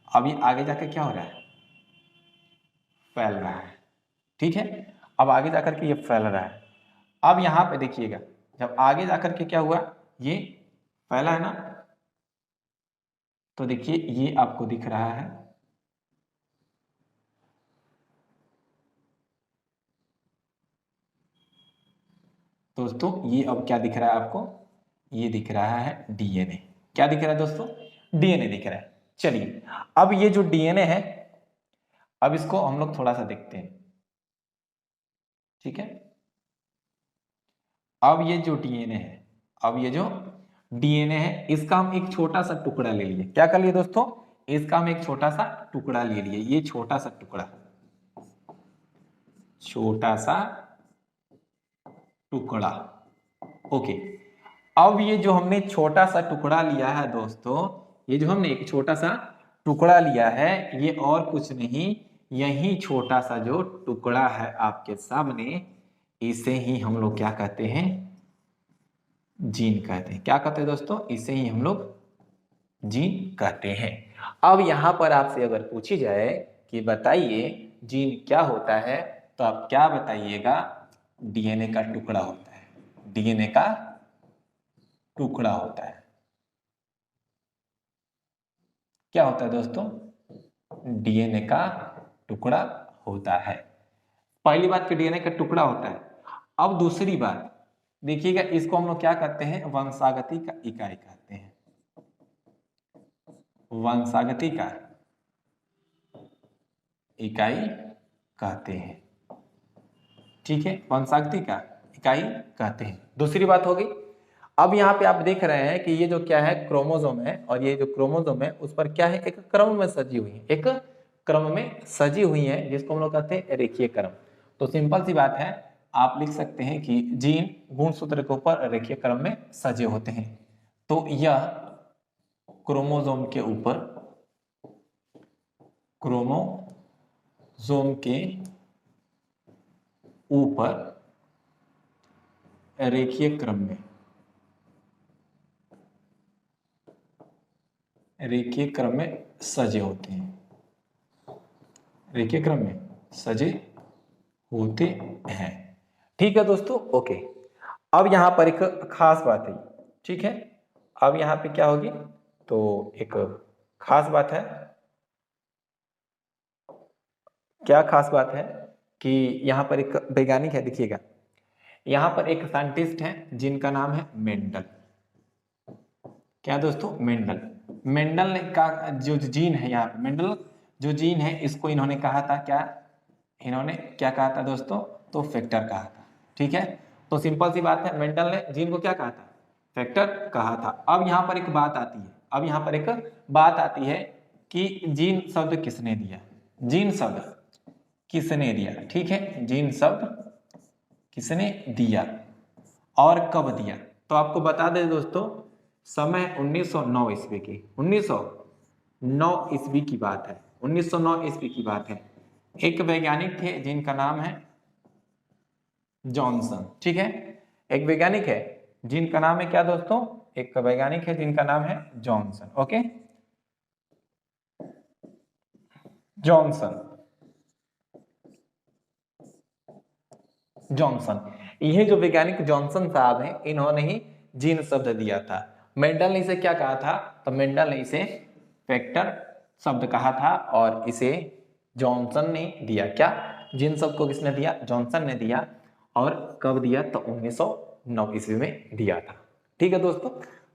अब ये आगे जाकर क्या हो रहा है? फैल रहा है। ठीक है, अब आगे जाकर के ये फैल रहा है। अब यहाँ पे देखिएगा, जब आगे जाकर के क्या हुआ, ये फैला है ना, तो देखिए ये आपको दिख रहा है दोस्तों, ये अब क्या दिख रहा है आपको? ये दिख रहा है डीएनए। क्या दिख रहा है दोस्तों? डीएनए दिख रहा है। चलिए अब ये जो डीएनए है, अब इसको हम लोग थोड़ा सा देखते हैं। ठीक है, अब ये जो डीएनए है, अब ये जो डीएनए है इसका हम एक छोटा सा टुकड़ा ले लिए। क्या कर लिए दोस्तों? इसका हम एक छोटा सा टुकड़ा ले लिए। ये छोटा सा टुकड़ा, छोटा सा टुकड़ा। ओके, अब ये जो हमने छोटा सा टुकड़ा लिया है दोस्तों, ये जो हमने एक छोटा सा टुकड़ा लिया है, ये और कुछ नहीं, यही छोटा सा जो टुकड़ा है आपके सामने, इसे ही हम लोग क्या कहते हैं? जीन कहते हैं। क्या कहते हैं दोस्तों? इसे ही हम लोग जीन कहते हैं। अब यहां पर आपसे अगर पूछी जाए कि बताइए जीन क्या होता है, तो आप क्या बताइएगा? डीएनए का टुकड़ा होता है। डीएनए का टुकड़ा होता है। क्या होता है दोस्तों? डीएनए का टुकड़ा होता है। पहली बात कि डीएनए का टुकड़ा होता है। अब दूसरी बात देखिएगा, इसको हम लोग क्या कहते हैं? वंशागति का इकाई कहते हैं। वंशागति का इकाई कहते हैं। ठीक है, वंशागति का इकाई कहते हैं। दूसरी बात हो गई। अब यहाँ पे आप देख रहे हैं कि ये जो क्या है क्रोमोसोम है, और ये जो क्रोमोसोम है उस पर क्या है एक क्रम में सजी हुई है, एक क्रम में सजी हुई है, जिसको हम लोग कहते हैं रेखीय क्रम। तो सिंपल सी बात है, आप लिख सकते हैं कि जीन गुणसूत्र के ऊपर रेखीय क्रम में सजे होते हैं। तो यह क्रोमोसोम के ऊपर, क्रोमोसोम के ऊपर रेखीय क्रम में, रेखीय क्रम में सजे होते हैं, रेखीय क्रम में सजे होते हैं। ठीक है दोस्तों, ओके। अब यहां पर एक खास बात है, ठीक है। अब यहां पे क्या होगी, तो एक खास बात है। क्या खास बात है कि यहां पर एक वैज्ञानिक है, देखिएगा यहां पर एक साइंटिस्ट है जिनका नाम है मेंडल। क्या दोस्तों, मेंडल। मेंडल ने का जो जीन है, यहाँ पे मेंडल जो जीन है इसको इन्होंने कहा था क्या, इन्होंने क्या कहा था दोस्तों, तो फैक्टर कहा था। ठीक है, तो सिंपल सी बात है, मेंडल ने जीन को क्या कहा था, फैक्टर कहा था। अब यहाँ पर एक बात आती है, अब यहाँ पर एक बात आती है कि जीन शब्द किसने दिया, जीन शब्द किसने दिया। ठीक है, जीन शब्द किसने दिया और कब दिया। तो आपको बता दें दोस्तों, समय 1909 ईस्वी की, 1909 ईस्वी की बात है, 1909 ईस्वी की बात है। एक वैज्ञानिक थे जिनका नाम है जॉनसन। ठीक है, एक वैज्ञानिक है जिनका नाम है क्या दोस्तों, एक वैज्ञानिक है जिनका नाम है जॉनसन। Okay, Johnson, Johnson. यह जो वैज्ञानिक जॉनसन साहब हैं, इन्होंने ही जीन शब्द दिया था। मेंडल ने इसे क्या कहा था, तो मेंडल ने इसे फैक्टर शब्द कहा था, और इसे जॉनसन ने दिया। क्या, जीन शब्द को किसने दिया, जॉनसन ने दिया। और कब दिया, तो 1909 ईस्वी में दिया था। ठीक है दोस्तों,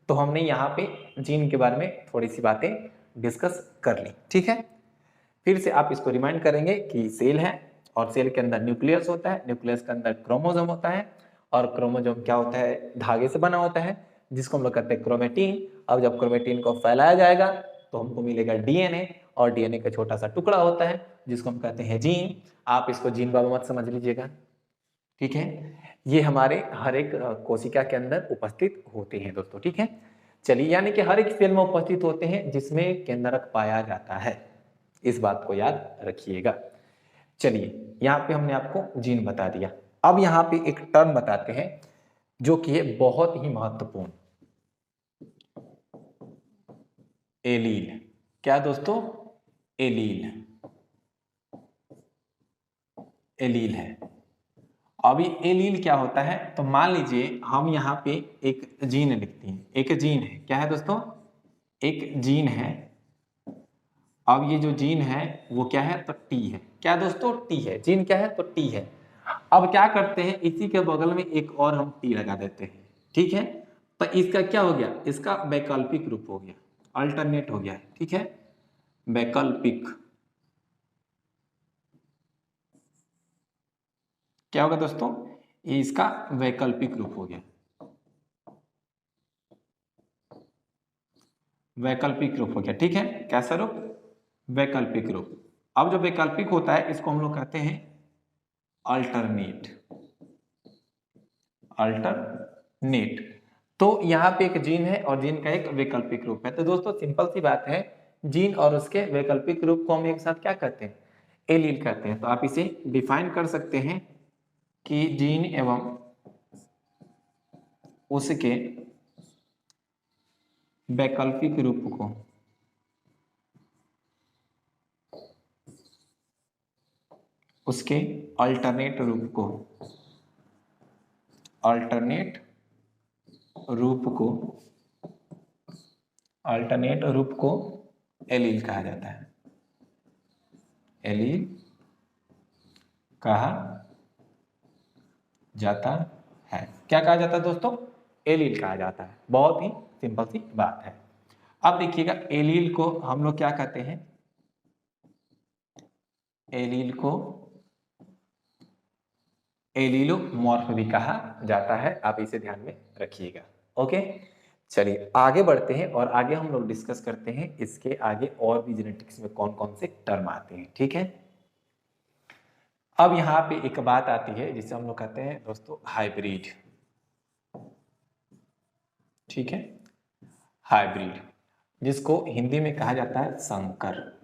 तो हमने यहाँ पे जीन के बारे में थोड़ी सी बातें डिस्कस कर ली। ठीक है, फिर से आप इसको रिमाइंड करेंगे कि सेल है, और सेल के अंदर न्यूक्लियस होता है, न्यूक्लियस के अंदर क्रोमोसोम होता है, और क्रोमोसोम क्या होता है, धागे से बना होता है, जिसको हम लोग कहते हैं क्रोमेटीन। अब जब क्रोमेटीन को फैलाया जाएगा तो हमको मिलेगा डीएनए, और डीएनए का छोटा सा टुकड़ा होता है जिसको हम कहते हैं जीन। आप इसको जीन बाबा मत समझ लीजिएगा। ठीक है, ये हमारे हर एक कोशिका के अंदर उपस्थित होते हैं दोस्तों। ठीक है, चलिए, यानी कि हर एक सेल में उपस्थित होते हैं जिसमें केंद्रक पाया जाता है, इस बात को याद रखिएगा। चलिए, यहाँ पे हमने आपको जीन बता दिया। अब यहाँ पे एक टर्म बताते हैं जो कि है बहुत ही महत्वपूर्ण, एलील। क्या दोस्तों, एलील, एलील है। अभी एलील क्या होता है, तो मान लीजिए हम यहाँ पे एक जीन लिखते हैं, एक जीन है, क्या है दोस्तों, एक जीन है। अब ये जो जीन है वो क्या है, तो टी है। क्या दोस्तों, टी है, जीन क्या है, तो टी है। अब क्या करते हैं, इसी के बगल में एक और हम टी लगा देते हैं। ठीक है, तो इसका क्या हो गया, इसका वैकल्पिक रूप हो गया, अल्टरनेट हो गया। ठीक है, वैकल्पिक, क्या होगा दोस्तों, ये इसका वैकल्पिक रूप हो गया, वैकल्पिक रूप हो गया। ठीक है, कैसा रूप, वैकल्पिक रूप। अब जो वैकल्पिक होता है इसको हम लोग कहते हैं अल्टरनेट, अल्टरनेट। तो यहाँ पे एक जीन है और जीन का एक वैकल्पिक रूप है। तो दोस्तों सिंपल सी बात है, जीन और उसके वैकल्पिक रूप को हम एक साथ क्या कहते हैं, एलील कहते हैं। तो आप इसे डिफाइन कर सकते हैं कि जीन एवं उसके वैकल्पिक रूप को उसके अल्टरनेट रूप को, अल्टरनेट रूप को, अल्टरनेट रूप को एलील कहा जाता है, एलील कहा जाता है। क्या कहा जाता है दोस्तों, एलील कहा जाता है। बहुत ही सिंपल सी बात है। अब देखिएगा, एलील को हम लोग क्या कहते हैं, एलील को एलीलोमॉर्फ भी कहा जाता है, आप इसे ध्यान में रखिएगा। ओके, चलिए आगे बढ़ते हैं और आगे हम लोग डिस्कस करते हैं इसके आगे और भी जेनेटिक्स में कौन कौन से टर्म आते हैं। ठीक है, अब यहाँ पे एक बात आती है जिसे हम लोग कहते हैं दोस्तों हाइब्रिड। ठीक है, हाइब्रिड जिसको हिंदी में कहा जाता है संकर।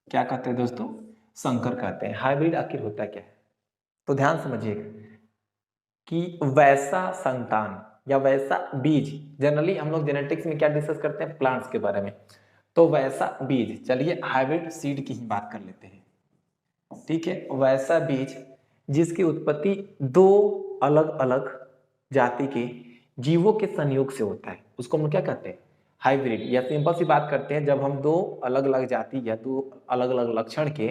क्या कहते हैं दोस्तों? संकर कहते हैं। हाइब्रिड आखिर होता क्या है? तो ध्यान समझिएगा कि वैसा संतान या वैसा बीज, जनरली हम लोग जेनेटिक्स में क्या डिस्कस करते हैं? प्लांट्स के बारे में। तो वैसा बीज, चलिए हाइब्रिड सीड की ही बात कर लेते हैं। ठीक है, वैसा बीज जिसकी उत्पत्ति दो अलग अलग जाति के जीवों के संयोग से होता है, उसको हम क्या कहते हैं? हाइब्रिड। या सिंपल सी बात करते हैं, जब हम दो अलग अलग जाति या दो अलग अलग लक्षण के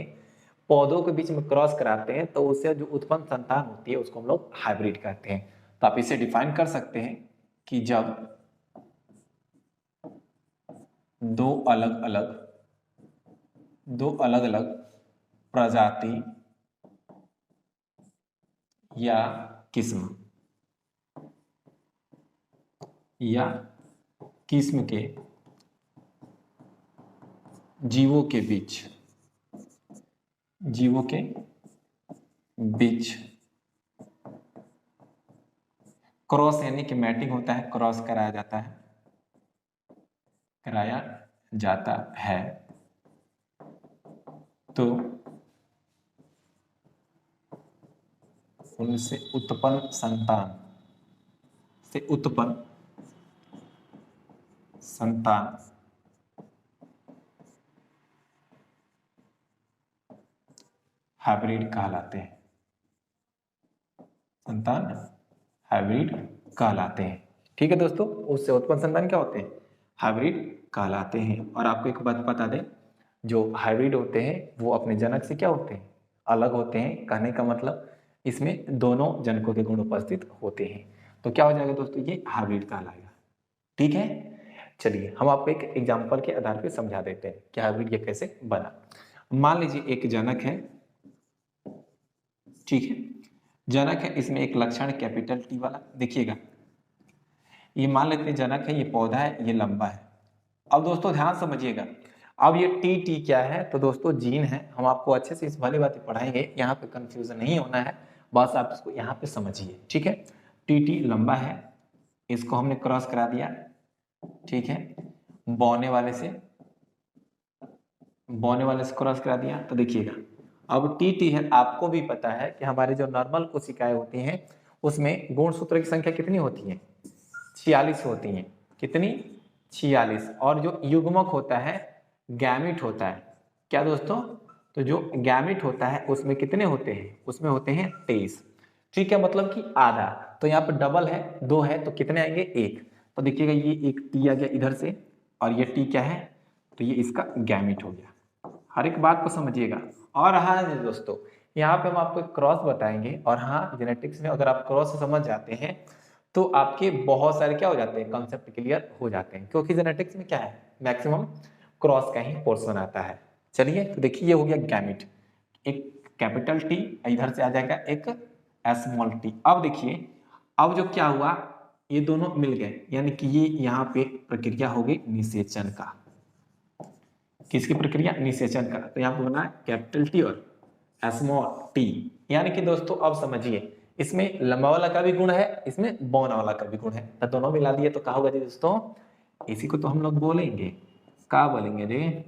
पौधों के बीच में क्रॉस कराते हैं तो उससे जो उत्पन्न संतान होती है उसको हम लोग हाइब्रिड कहते हैं। तो आप इसे डिफाइन कर सकते हैं कि जब दो अलग अलग प्रजाति या किस्म के जीवों के बीच क्रॉस यानी कि मैटिंग होता है, क्रॉस कराया जाता है तो उनसे उत्पन्न संतान हाइब्रिड कहलाते हैं। ठीक है दोस्तों, उससे उत्पन्न संतान क्या होते हैं? हाइब्रिड कहलाते हैं। और आपको एक बात बता दें, जो हाइब्रिड होते हैं वो अपने जनक से क्या होते हैं? अलग होते हैं। कहने का मतलब इसमें दोनों जनकों के गुण उपस्थित होते हैं। तो क्या हो जाएगा दोस्तों? ये हाइब्रिड कहलाएगा। ठीक है, चलिए हम आपको एक एग्जाम्पल के आधार पर समझा देते हैं कि हाइब्रिड ये कैसे बना। मान लीजिए एक जनक है, ठीक है, जनक है, इसमें एक लक्षण कैपिटल टी वाला, देखिएगा ये मान लेते हैं जनक है, ये पौधा है, ये लंबा है। अब दोस्तों ध्यान समझिएगा, अब ये टी क्या है? तो दोस्तों जीन है। हम आपको अच्छे से इस वाली बातें पढ़ाएंगे, यहाँ पे कंफ्यूजन नहीं होना है, बस आप इसको यहाँ पे समझिए। ठीक है, टी लंबा है, इसको हमने क्रॉस करा दिया। ठीक है, बौने वाले से क्रॉस करा दिया। तो देखिएगा अब टी है, आपको भी पता है कि हमारे जो नॉर्मल कोशिकाएं होती हैं उसमें गुणसूत्र की संख्या कितनी होती है? 46 होती हैं। कितनी? 46। और जो युग्मक होता है, गैमिट होता है, क्या दोस्तों? तो जो गैमिट होता है उसमें कितने होते हैं? उसमें होते हैं 23। ठीक है, मतलब कि आधा। तो यहाँ पे डबल है, 2 है, तो कितने आएंगे? 1। तो देखिएगा ये एक टी आ गया इधर से, और ये टी क्या है? तो ये इसका गैमिट हो गया। हर एक बात को समझिएगा। और हाँ दोस्तों, यहाँ पे हम आपको एक क्रॉस बताएंगे। और हाँ, जेनेटिक्स में अगर आप क्रॉस समझ जाते हैं तो आपके बहुत सारे क्या हो जाते हैं? कॉन्सेप्ट क्लियर हो जाते हैं, क्योंकि जेनेटिक्स में क्या है? मैक्सिमम क्रॉस का ही पोर्शन आता है। चलिए तो देखिए, ये हो गया गैमिट, एक कैपिटल टी, इधर से आ जाएगा एक स्मॉल टी। अब देखिए, अब जो क्या हुआ, ये दोनों मिल गए, यानी कि ये यहाँ पे प्रक्रिया हो गई निषेचन का। किसकी प्रक्रिया? निषेचन का। तो यहाँ पे बना कैपिटल टी और स्मॉल टी। यानी कि दोस्तों अब समझिए, इसमें लंबा वाला का भी गुण है, इसमें बौना वाला का भी गुण है, तो दोनों मिला दिए तो क्या होगा जी दोस्तों? इसी को तो हम लोग बोलेंगे, क्या बोलेंगे जी?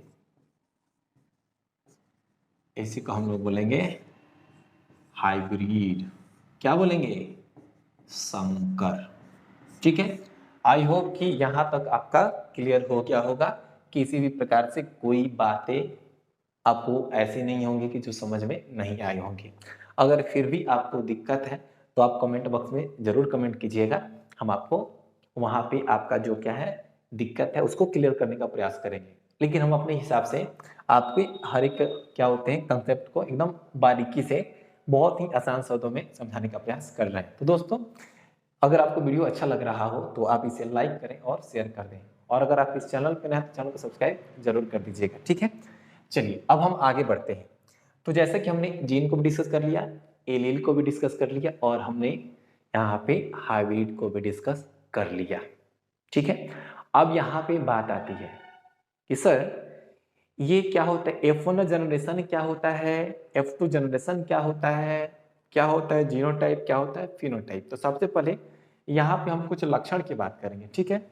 इसी को हम लोग बोलेंगे हाइब्रिड। क्या बोलेंगे? संकर। ठीक है, आई होप कि यहां तक आपका क्लियर हो गया होगा। किसी भी प्रकार से कोई बातें आपको ऐसी नहीं होंगी कि जो समझ में नहीं आई होंगी। अगर फिर भी आपको दिक्कत है तो आप कमेंट बॉक्स में जरूर कमेंट कीजिएगा, हम आपको वहां पे आपका जो क्या है दिक्कत है उसको क्लियर करने का प्रयास करेंगे। लेकिन हम अपने हिसाब से आपके हर एक क्या होते हैं कंसेप्ट को एकदम बारीकी से बहुत ही आसान शब्दों में समझाने का प्रयास कर रहे हैं। तो दोस्तों, अगर आपको वीडियो अच्छा लग रहा हो तो आप इसे लाइक करें और शेयर कर दें, और अगर आप इस चैनल पर नए हैं तो चैनल को सब्सक्राइब जरूर कर दीजिएगा। ठीक है, चलिए अब हम आगे बढ़ते हैं। तो जैसा कि हमने जीन को भी डिस्कस कर लिया, एलील को भी डिस्कस कर लिया और हमने यहाँ पे हाइब्रिड को भी डिस्कस कर लिया, ठीक है। अब यहाँ पे बात आती है कि सर ये क्या होता है, F1 जनरेशन क्या होता है, F2 जनरेशन क्या होता है जीनोटाइप, क्या होता है फिनोटाइप। तो सबसे पहले यहाँ पे हम कुछ लक्षण की बात करेंगे, ठीक है।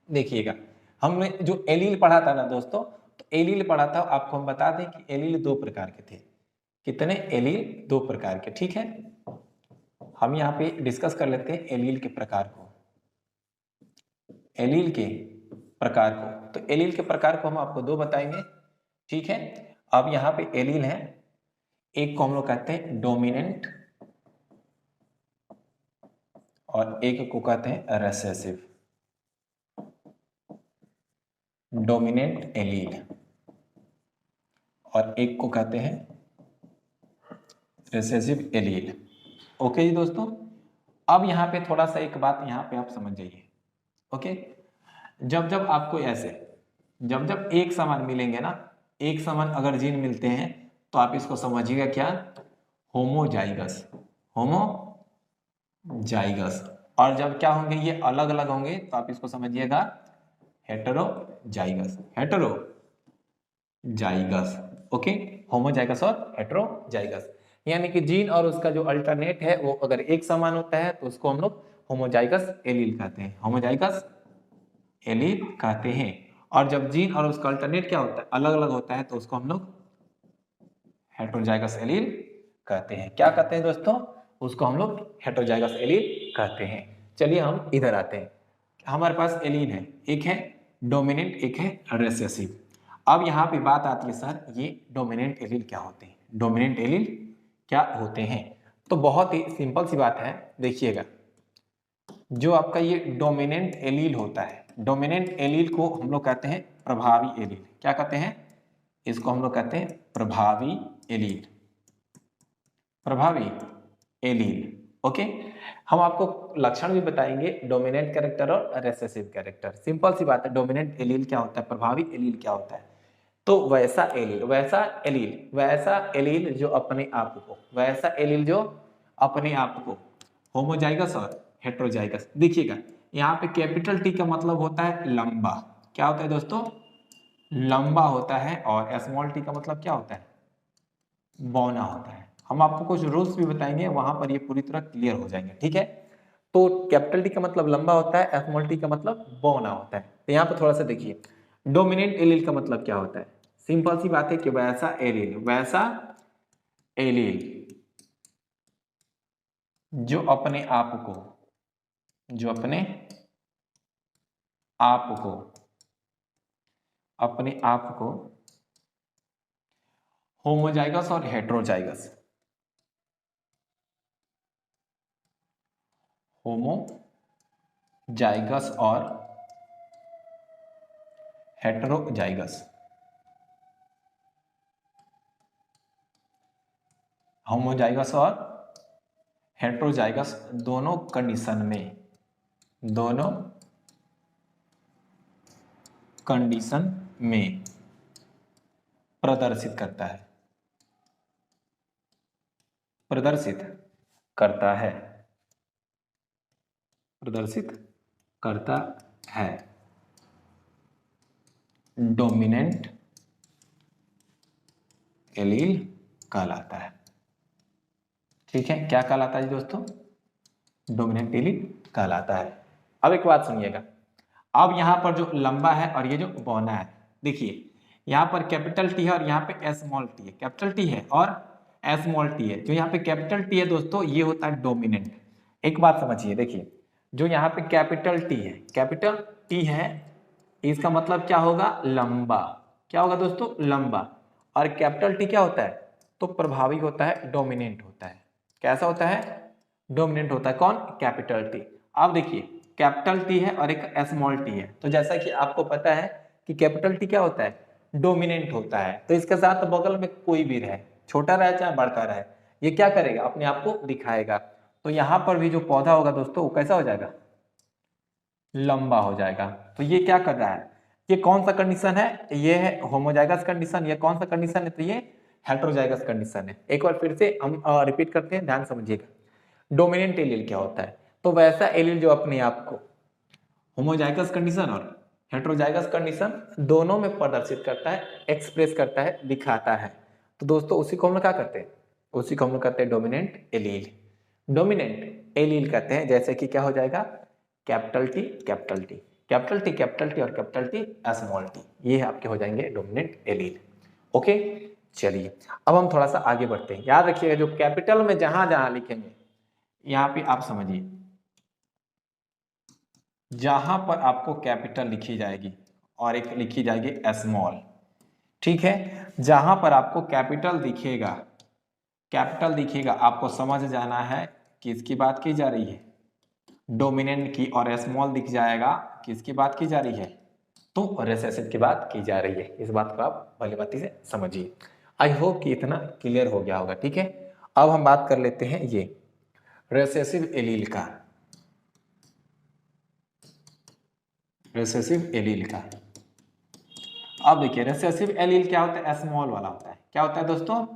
देखिएगा हमने जो एलील पढ़ा था ना दोस्तों, तो एलील पढ़ा था, आपको हम बता दें कि एलील दो प्रकार के थे। कितने एलील? दो प्रकार के, ठीक है। हम यहाँ पे डिस्कस कर लेते हैं एलील के प्रकार को, एलील के प्रकार को। तो एलील के प्रकार को हम आपको दो बताएंगे, ठीक है। अब यहाँ पे एलील है, एक को हम लोग कहते हैं डोमिनेंट और एक को कहते हैं रेसेसिव। डोमिनेंट एलील और एक को कहते हैं रेसेसिव एलील। ओके जी दोस्तों, अब यहाँ पे थोड़ा सा एक बात यहाँ पे आप समझ जाइए, ओके। जब जब आपको ऐसे जब जब एक समान मिलेंगे ना, एक समान अगर जीन मिलते हैं तो आप इसको समझिएगा क्या, होमोजाइगस, होमोजाइगस। और जब क्या होंगे ये अलग अलग होंगे तो आप इसको समझिएगा हेटेरोजाइगस, हेटेरोजाइगस, ओके। होमोजाइगस और हेटेरोजाइगस, यानी कि जीन और उसका जो अल्टरनेट है वो अगर एक समान होता है तो उसको हम लोग होमोजाइगस एलील कहते हैं, होमोजाइगस एलील कहते हैं। और जब जीन और उसका अल्टरनेट क्या होता है, अलग अलग होता है, तो उसको हम लोग हेटेरोजाइगस एलील कहते हैं। क्या कहते हैं दोस्तों? उसको हम लोग हेटेरोजाइगस एलील कहते हैं। चलिए हम इधर आते हैं। हमारे पास एलील है, एक है डोमिनेंट, एक है रेसेसिव। अब यहाँ पे बात आती है सर ये डोमिनेंट एलील क्या होते हैं, डोमिनेंट एलील क्या होते हैं। तो बहुत ही सिंपल सी बात है, देखिएगा जो आपका ये डोमिनेंट एलील होता है, डोमिनेंट एलील को हम लोग कहते हैं प्रभावी एलील। क्या कहते हैं? इसको हम लोग कहते हैं प्रभावी एलील, प्रभावी एलील, ओके। हम आपको लक्षण भी बताएंगे, डोमिनेंट कैरेक्टर और रेसेसिव कैरेक्टर। सिंपल सी बात है, डोमिनेंट एलील क्या होता है, प्रभावी एलील क्या होता है। तो वैसा एलील, वैसा एलील, वैसा एलील जो अपने आप को, वैसा एलील जो अपने आप को होमोजाइगस और हेटेरोजाइगस। देखिएगा यहाँ पे कैपिटल टी का मतलब होता है लंबा, क्या होता है दोस्तों, लंबा होता है। और स्मॉल टी का मतलब क्या होता है, बौना होता है। हम आपको कुछ रूल्स भी बताएंगे, वहां पर ये पूरी तरह क्लियर हो जाएंगे, ठीक है। तो कैपिटल टी का मतलब लंबा होता है, स्मॉल टी का मतलब बौना होता है। तो यहाँ पर थोड़ा सा देखिए, डोमिनेंट एलील का मतलब क्या होता है। सिंपल सी बात है कि वैसा एलील, वैसा एलील जो अपने आप को, जो अपने आप को, अपने आप को होमोजाइगस और हेटेरोजाइगस, होमोजाइगस और हेटेरोजाइगस, होमोजाइगस और हेटेरोजाइगस दोनों कंडीशन में, दोनों कंडीशन में प्रदर्शित करता है, प्रदर्शित करता है, प्रदर्शित करता है डोमिनेंट एलील कहलाता है, ठीक है। क्या कहलाता है दोस्तों, डोमिनेंट एलील कहलाता है। अब एक बात सुनिएगा, अब यहां पर जो लंबा है और ये जो बौना है, देखिए यहाँ पर कैपिटल टी है और यहाँ पे स्मॉल टी है, कैपिटल टी है और स्मॉल टी है। जो यहाँ पे कैपिटल टी है दोस्तों ये होता है डोमिनेंट। एक बात समझिए, देखिए जो यहाँ पे कैपिटल टी है, कैपिटल टी है, इसका मतलब क्या होगा, लंबा। क्या होगा दोस्तों, लंबा। और कैपिटल टी क्या होता है, तो प्रभावी होता है, डोमिनेंट होता है। कैसा होता है, डोमिनेंट होता है। कौन, कैपिटल टी। अब देखिए कैपिटल टी है और एक स्मॉल टी है, तो जैसा कि आपको पता है कि कैपिटल टी क्या होता है, डोमिनेंट होता है। तो इसके साथ बगल में कोई भी रहे, छोटा रहे चाहे बड़का रहे, ये क्या करेगा, अपने आप को दिखाएगा। तो यहां पर भी जो पौधा होगा दोस्तों वो कैसा हो जाएगा, लंबा हो जाएगा। तो ये क्या कर रहा है, ये कौन सा कंडीशन है? ये है होमोजाइगस कंडीशन। ये कौन सा कंडीशन है? तो ये हेटेरोजाइगस कंडीशन है। एक बार फिर से हम रिपीट करते हैं, ध्यान समझिएगा। डोमिनेंट एलील क्या होता है? तो वैसा एलील जो अपने आप को होमोजाइगस कंडीशन और हेटेरोजाइगस कंडीशन दोनों में प्रदर्शित करता है, एक्सप्रेस करता है, दिखाता है। तो दोस्तों उसी को हम लोग क्या करते हैं? उसी को हम लोग कहते हैं डोमिनेंट एलील। डोमिनेंट एलील कहते हैं, जैसे कि क्या हो जाएगा? Capital T capital T, capital T capital T और कैपिटल टी स्मॉल टी, ये आपके हो जाएंगे डोमिनेंट एलील। ओके, चलिए अब हम थोड़ा सा आगे बढ़ते हैं। याद रखिएगा जो कैपिटल में जहां जहां लिखेंगे, यहाँ पे आप समझिए, जहां पर आपको कैपिटल लिखी जाएगी और एक लिखी जाएगी स्मॉल, ठीक है, जहां पर आपको कैपिटल दिखेगा, कैपिटल दिखेगा, आपको समझ जाना है कि इसकी बात की जा रही है डोमिनेंट की, और स्मॉल दिख जाएगा किसकी बात की जा रही है? तो रिसेसिव की बात की जा रही है। इस बात को आप भली बाती से समझिए। आई होप कि इतना क्लियर हो गया होगा, ठीक है। अब हम बात कर लेते हैं ये रिसेसिव एलील का, रिसेसिव एलील का। अब देखिए रिसेसिव एलील क्या होता है? स्मॉल वाला होता है। क्या होता है दोस्तों?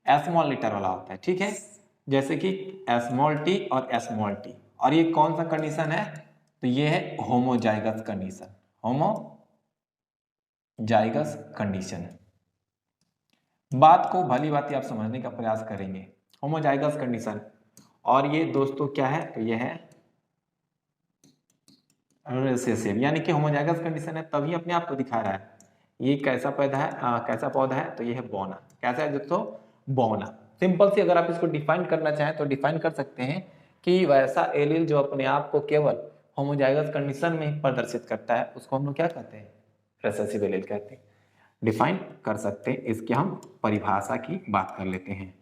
स्मॉल लेटर वाला होता है, ठीक है, जैसे कि स्मॉल टी और स्मॉल टी। और ये कौन सा कंडीशन है? तो ये है होमोजाइगस कंडीशन, होमोजाइगस कंडीशन। बात को भली बात आप समझने का प्रयास करेंगे। होमोजाइगस कंडीशन, और ये दोस्तों क्या है? तो ये है रिसेसिव, यानी कि होमोजाइगस कंडीशन है तभी अपने आप को दिखा रहा है। ये कैसा पौधा है? कैसा पौधा है? तो ये है बौना। कैसा है दोस्तों? बौना। सिंपल सी अगर आप इसको डिफाइन करना चाहें तो डिफाइन कर सकते हैं कि वैसा एलील जो अपने आप को केवल होमोजाइगस कंडीशन में ही प्रदर्शित करता है, उसको हम लोग क्या कहते हैं? रिसेसिव एलील कहते हैं। डिफाइन कर सकते हैं, इसकी हम परिभाषा की बात कर लेते हैं,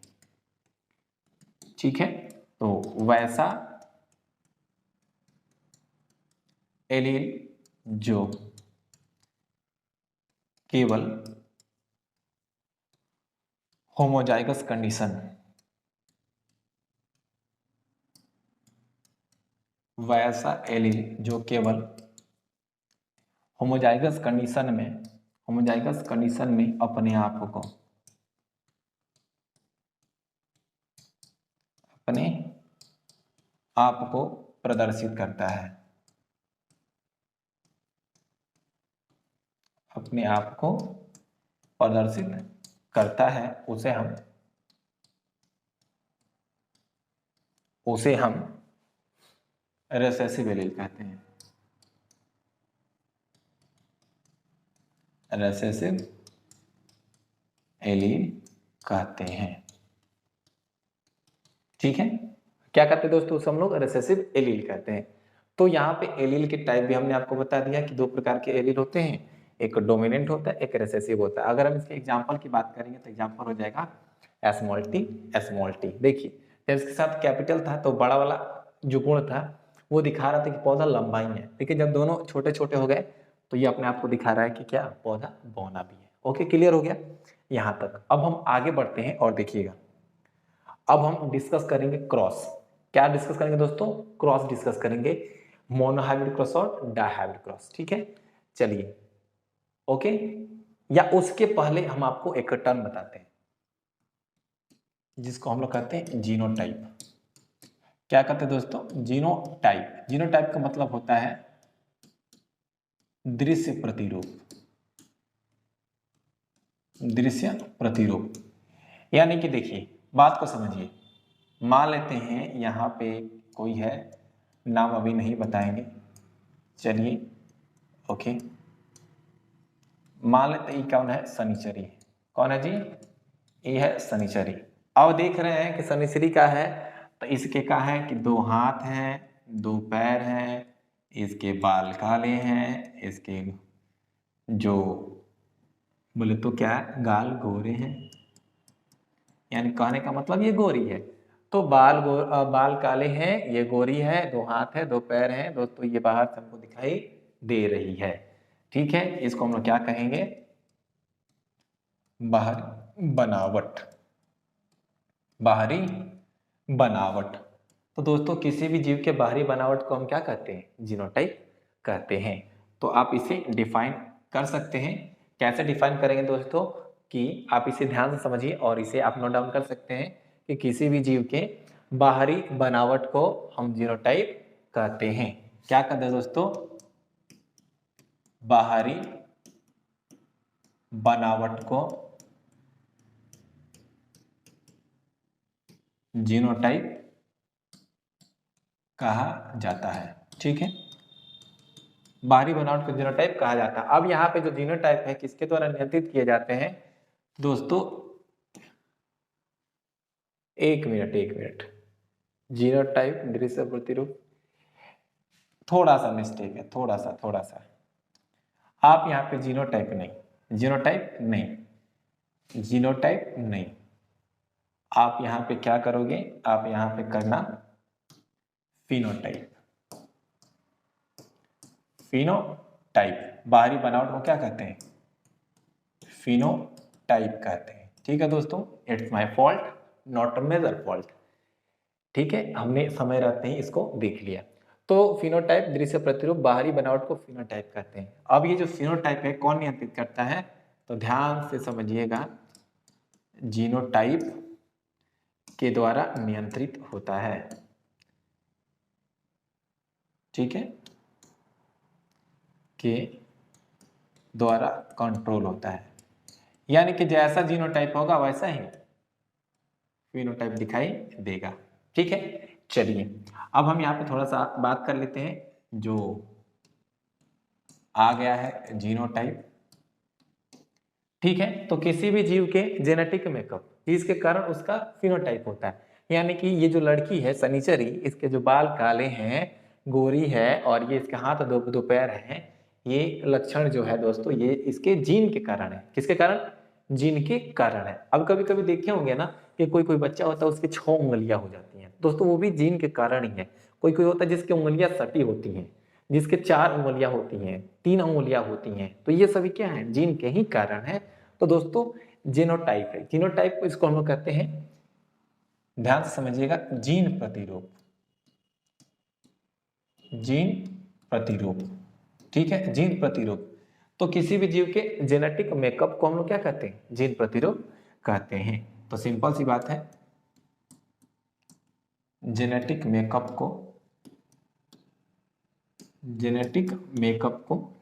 ठीक है। तो वैसा एलील जो केवल होमोजाइगस कंडीशन, वैसा एलील जो केवल होमोजाइगस कंडीशन में, होमोजाइगस कंडीशन में अपने आप को, अपने आप को प्रदर्शित करता है, अपने आप को प्रदर्शित करता है, उसे हम रिसेसिव एलील कहते हैं। रिसेसिव एलील कहते हैं, ठीक है। क्या कहते हैं दोस्तों? उसे हम लोग रिसेसिव एलील कहते हैं। तो यहाँ पे एलील के टाइप भी हमने आपको बता दिया कि दो प्रकार के एलील होते हैं, एक डोमिनेंट होता है, एक रिसेसिव होता है। अगर हम इसके एग्जांपल की बात करेंगे तो एग्जांपल हो जाएगा स्मॉल टी, स्मॉल टी। देखिए जब इसके साथ कैपिटल था तो बड़ा वाला जो गुण था वो दिखा रहा था कि पौधा लंबा ही है, लेकिन जब दोनों छोटे छोटे हो गए तो ये अपने आप को दिखा रहा है कि क्या? पौधा बौना भी है। ओके, क्लियर हो गया यहाँ तक। अब हम आगे बढ़ते हैं और देखिएगा, अब हम डिस्कस करेंगे क्रॉस। क्या डिस्कस करेंगे दोस्तों? क्रॉस डिस्कस करेंगे, मोनोहाइब्रिड क्रॉस और डायहाइब्रिड क्रॉस, ठीक है। चलिए, ओके, या उसके पहले हम आपको एक टर्म बताते हैं जिसको हम लोग कहते हैं जीनोटाइप। क्या कहते हैं दोस्तों? जीनोटाइप। जीनोटाइप का मतलब होता है दृश्य प्रतिरूप, दृश्य प्रतिरूप। यानी कि देखिए बात को समझिए, मान लेते हैं यहाँ पे कोई है, नाम अभी नहीं बताएंगे, चलिए, ओके, मान लेते हैं कौन है? शनिचरी। कौन है जी? ये है शनिचरी। अब देख रहे हैं कि शनिचरी का है, तो इसके का है कि दो हाथ हैं, दो पैर हैं, इसके बाल काले हैं, इसके जो बोले तो क्या है? गाल गोरे हैं, यानी कहने का मतलब ये गोरी है। तो बाल काले हैं, ये गोरी है, दो हाथ है, दो पैर हैं दोस्तों, ये बाहर से हमको दिखाई दे रही है, ठीक है। इसको हम लोग क्या कहेंगे? बाहरी बनावट, बाहरी बनावट। तो दोस्तों किसी भी जीव के बाहरी बनावट को हम क्या कहते हैं? जीनोटाइप कहते हैं। तो आप इसे डिफाइन कर सकते हैं। कैसे डिफाइन करेंगे दोस्तों कि आप इसे ध्यान से समझिए और इसे आप नोट डाउन कर सकते हैं कि किसी भी जीव के बाहरी बनावट को हम जीनोटाइप कहते हैं। क्या कहते हैं दोस्तों? बाहरी बनावट को जीनोटाइप कहा जाता है। ठीक है, बाहरी बनावट को जीनोटाइप कहा जाता है। अब यहाँ पे जो जीनोटाइप है किसके द्वारा नियंत्रित किए जाते हैं दोस्तों? एक मिनट, जीनोटाइप दृश्य प्रतिरूप, थोड़ा सा मिस्टेक है, थोड़ा सा आप यहाँ पे जीनोटाइप नहीं, आप यहाँ पे क्या करोगे? आप यहाँ पे करना फिनोटाइप। बाहरी बनावट को क्या कहते हैं? फिनोटाइप कहते हैं। ठीक है दोस्तों, it's my fault, not a major fault. ठीक है, हमने समय रहते ही इसको देख लिया। तो फिनोटाइप दृश्य प्रतिरूप, बाहरी बनावट को फिनोटाइप कहते हैं। अब ये जो फिनोटाइप है कौन नियंत्रित करता है? तो ध्यान से समझिएगा, जीनोटाइप के द्वारा नियंत्रित होता है। ठीक है, के द्वारा कंट्रोल होता है, यानी कि जैसा जीनोटाइप होगा वैसा ही फिनोटाइप दिखाई देगा। ठीक है, चलिए अब हम यहाँ पे थोड़ा सा बात कर लेते हैं। जो आ गया है जीनोटाइप, ठीक है, तो किसी भी जीव के जेनेटिक मेकअप जिसके कारण उसका फिनोटाइप होता है। यानी कि ये जो लड़की है शनिचरी, इसके जो बाल काले हैं, गोरी है और ये इसके हाथ दो दो पैर हैं, ये लक्षण जो है दोस्तों ये इसके जीन के कारण है। किसके कारण? जीन के कारण है। अब कभी कभी देखे होंगे ना कि कोई कोई बच्चा होता है उसकी 6 उंगलियां हो जाती हैं दोस्तों, वो भी जीन के कारण ही है। कोई कोई होता है जिसकी उंगलियां सटी होती हैं, जिसके 4 उंगलियां होती हैं, 3 उंगलियां होती हैं, तो ये सभी क्या है? जीन के ही कारण है। तो दोस्तों जीनोटाइप है, जीनोटाइप को इसको हम लोग कहते हैं, ध्यान से समझिएगा, जीन प्रतिरूप। जीन प्रतिरूप, ठीक है, जीन प्रतिरूप। तो किसी भी जीव के जेनेटिक मेकअप को हम लोग क्या कहते हैं? जीन प्रतिरूप कहते हैं। तो सिंपल सी बात है, जेनेटिक मेकअप को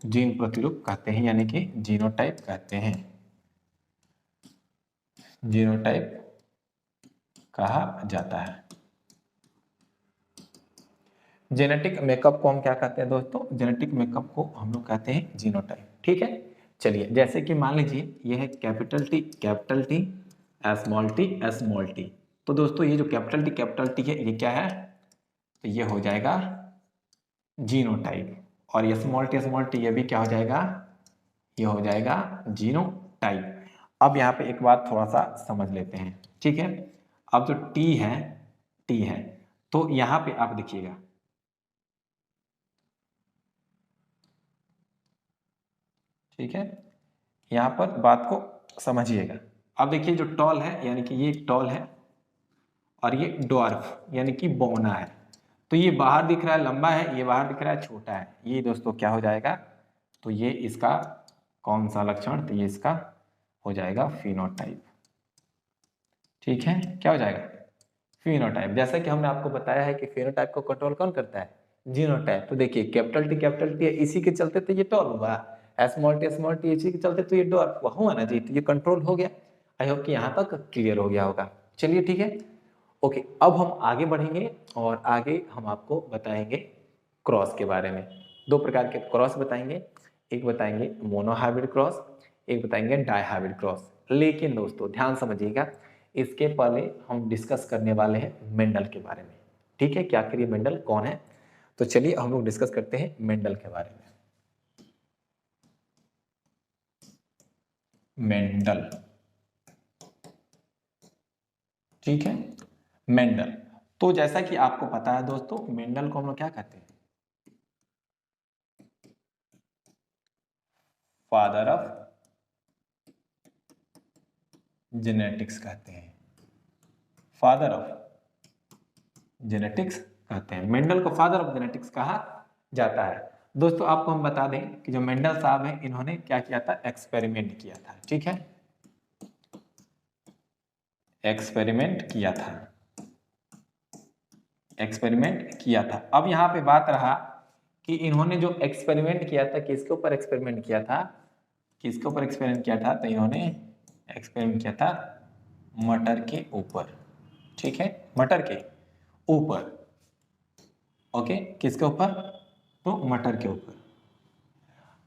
जीन प्रतिरूप कहते हैं, यानी कि जीनोटाइप कहते हैं, जीनोटाइप कहा जाता है। जेनेटिक मेकअप को हम क्या कहते हैं दोस्तों? जेनेटिक मेकअप को हम लोग कहते हैं जीनोटाइप। ठीक है, चलिए जैसे कि मान लीजिए ये है कैपिटल टी, स्मॉल टी। तो दोस्तों ये जो कैपिटल टी है ये क्या है? तो ये हो जाएगा जीनोटाइप, और ये स्मॉल टी ये भी क्या हो जाएगा? ये हो जाएगा जीनोटाइप। अब यहाँ पे एक बात थोड़ा सा समझ लेते हैं। ठीक है, अब जो टी है तो यहाँ पे आप देखिएगा, ठीक है, यहाँ पर बात को समझिएगा। अब देखिए जो टॉल है, यानी कि ये टॉल है और ये ड्वार्फ यानी कि बौना है। तो ये बाहर दिख रहा है लंबा है, ये बाहर दिख रहा है छोटा है। ये दोस्तों क्या हो जाएगा? तो ये इसका कौन सा लक्षण? तो ये इसका हो जाएगा फिनोटाइप। ठीक है, क्या हो जाएगा? फिनोटाइप। जैसा कि हमने आपको बताया है कि फिनोटाइप को कंट्रोल कौन करता है? जीनोटाइप। तो देखिए कैपिटल टी है, इसी के चलते तो ये टॉल हुआ, स्मॉल टी इसी के चलते तो ये डॉर्फ हुआ ना जी। तो ये कंट्रोल हो गया। आई होप कि यहाँ तक क्लियर हो गया होगा। चलिए ठीक है, ओके, अब हम आगे बढ़ेंगे और आगे हम आपको बताएंगे क्रॉस के बारे में। 2 प्रकार के क्रॉस बताएंगे, एक बताएंगे मोनोहाइब्रिड क्रॉस, एक बताएंगे डाइहाइब्रिड क्रॉस। लेकिन दोस्तों ध्यान समझिएगा, इसके पहले हम डिस्कस करने वाले हैं मेंडल के बारे में। ठीक है, कि आखिर ये मेंडल कौन है? तो चलिए हम लोग डिस्कस करते हैं मेंडल के बारे में। मेंडल, ठीक है, मेंडल। तो जैसा कि आपको पता है दोस्तों, मेंडल को हम लोग क्या कहते हैं? फादर ऑफ जेनेटिक्स कहते हैं, फादर ऑफ जेनेटिक्स कहते हैं। मेंडल को फादर ऑफ जेनेटिक्स कहा जाता है। दोस्तों आपको हम बता दें कि जो मेंडल साहब हैं इन्होंने क्या किया था, एक्सपेरिमेंट किया था। ठीक है, एक्सपेरिमेंट किया था, एक्सपेरिमेंट किया था। अब यहाँ पे बात रहा कि इन्होंने जो एक्सपेरिमेंट किया था, किसके ऊपर एक्सपेरिमेंट किया था, किसके ऊपर एक्सपेरिमेंट किया था, तो इन्होंने एक्सपेरिमेंट किया था मटर के ऊपर। ठीक है, मटर के ऊपर। ओके, किसके ऊपर, तो मटर के ऊपर।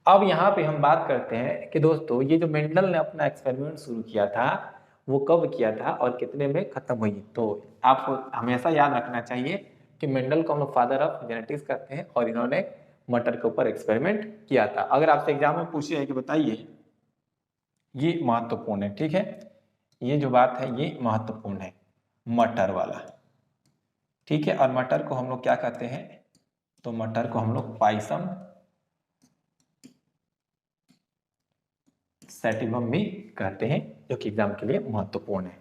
अब यहाँ पे हम बात करते हैं कि दोस्तों ये जो मेंडल ने अपना एक्सपेरिमेंट शुरू किया था वो कब किया था और कितने में खत्म हुई। तो आपको हमेशा याद रखना चाहिए कि मेंडल को हम लोग फादर ऑफ जेनेटिक्स कहते हैं और इन्होंने मटर के ऊपर एक्सपेरिमेंट किया था। अगर आपसे एग्जाम में पूछे है कि बताइए, ये महत्वपूर्ण है। ठीक है, ये जो बात है ये महत्वपूर्ण है, मटर वाला। ठीक है, और मटर को हम लोग क्या कहते हैं, तो मटर को हम लोग पाइसम सैटिवम भी कहते हैं, जो कि एग्जाम के लिए महत्वपूर्ण है।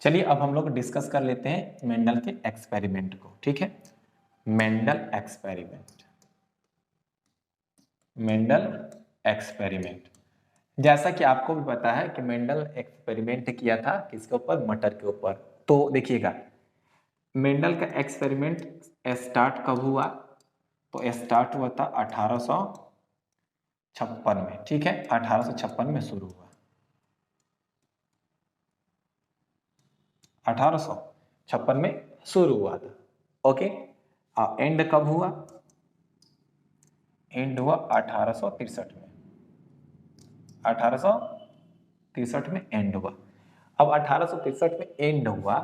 चलिए अब हम लोग डिस्कस कर लेते हैं मेंडल के एक्सपेरिमेंट को। ठीक है, मेंडल एक्सपेरिमेंट, मेंडल एक्सपेरिमेंट। जैसा कि आपको भी पता है कि मेंडल एक्सपेरिमेंट किया था किसके ऊपर, मटर के ऊपर। तो देखिएगा मेंडल का एक्सपेरिमेंट स्टार्ट कब हुआ, तो स्टार्ट हुआ था 1856 में। ठीक है, 1856 में शुरू हुआ, 1856 में शुरू हुआ था। ओके, एंड कब हुआ, एंड हुआ 1863 में, 1863 में एंड हुआ। अब 1863 में एंड हुआ,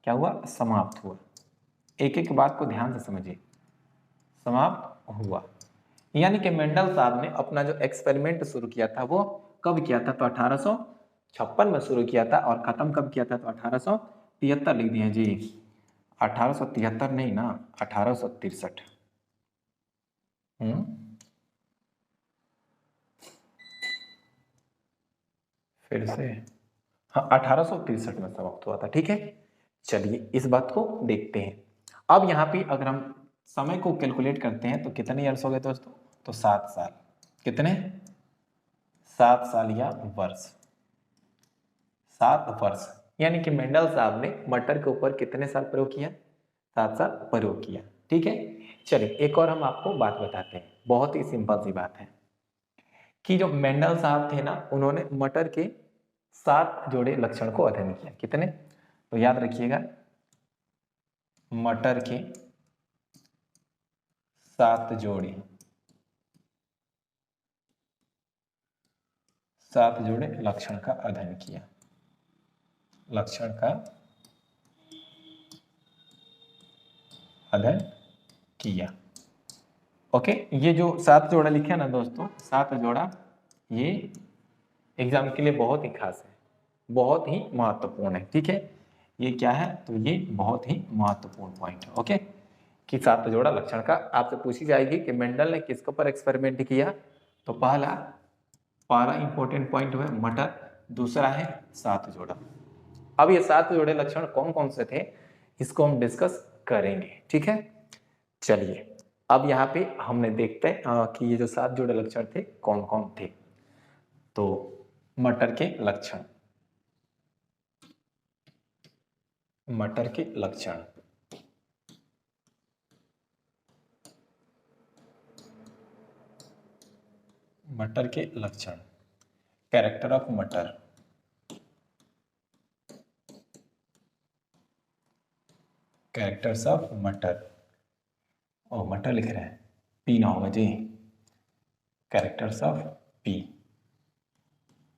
क्या हुआ, समाप्त हुआ। एक एक बात को ध्यान से समझिए, समाप्त हुआ। यानी कि मेंडल साहब ने अपना जो एक्सपेरिमेंट शुरू किया था वो कब किया था, तो 1856 में शुरू किया था और खत्म कब किया था, तो 1873 लिख दिए जी। 1873 नहीं ना, 1863। फिर से, हाँ 1863 में समाप्त हुआ था। ठीक है, चलिए इस बात को देखते हैं। अब यहाँ पे अगर हम समय को कैलकुलेट करते हैं तो कितने ईयर्स हो गए दोस्तों, तो 7 साल। कितने, 7 साल या वर्ष, 7 वर्ष। यानी कि मेंडल साहब ने मटर के ऊपर कितने साल प्रयोग किया, 7 साल प्रयोग किया। ठीक है, चलिए एक और हम आपको बात बताते हैं, बहुत ही सिंपल सी बात है कि जो मेंडल साहब थे ना उन्होंने मटर के 7 जोड़े लक्षण को अध्ययन किया। कितने, तो याद रखिएगा मटर के 7 जोड़े, 7 जोड़े लक्षण का अध्ययन किया, लक्षण का अध्ययन किया। ओके, ये जो 7 जोड़ा लिखे ना दोस्तों, 7 जोड़ा, ये एग्जाम के लिए बहुत ही खास है, बहुत ही महत्वपूर्ण है। ठीक है, ये क्या है, तो ये बहुत ही महत्वपूर्ण पॉइंट है। ओके, कि 7 जोड़ा लक्षण का आपसे पूछी जाएगी कि मेंडल ने किसके ऊपर एक्सपेरिमेंट किया, तो पहला इंपॉर्टेंट पॉइंट है मटर, दूसरा है 7 जोड़ा। अब ये 7 जोड़े लक्षण कौन कौन से थे इसको हम डिस्कस करेंगे। ठीक है, चलिए अब यहाँ पे हमने देखते हैं कि ये जो 7 जोड़े लक्षण थे कौन कौन थे। तो मटर के लक्षण, मटर के लक्षण, मटर के लक्षण, कैरेक्टर ऑफ मटर, कैरेक्टर्स ऑफ मटर, ओ मटर लिख रहे हैं, पी ना होगा जी, कैरेक्टर्स ऑफ पी।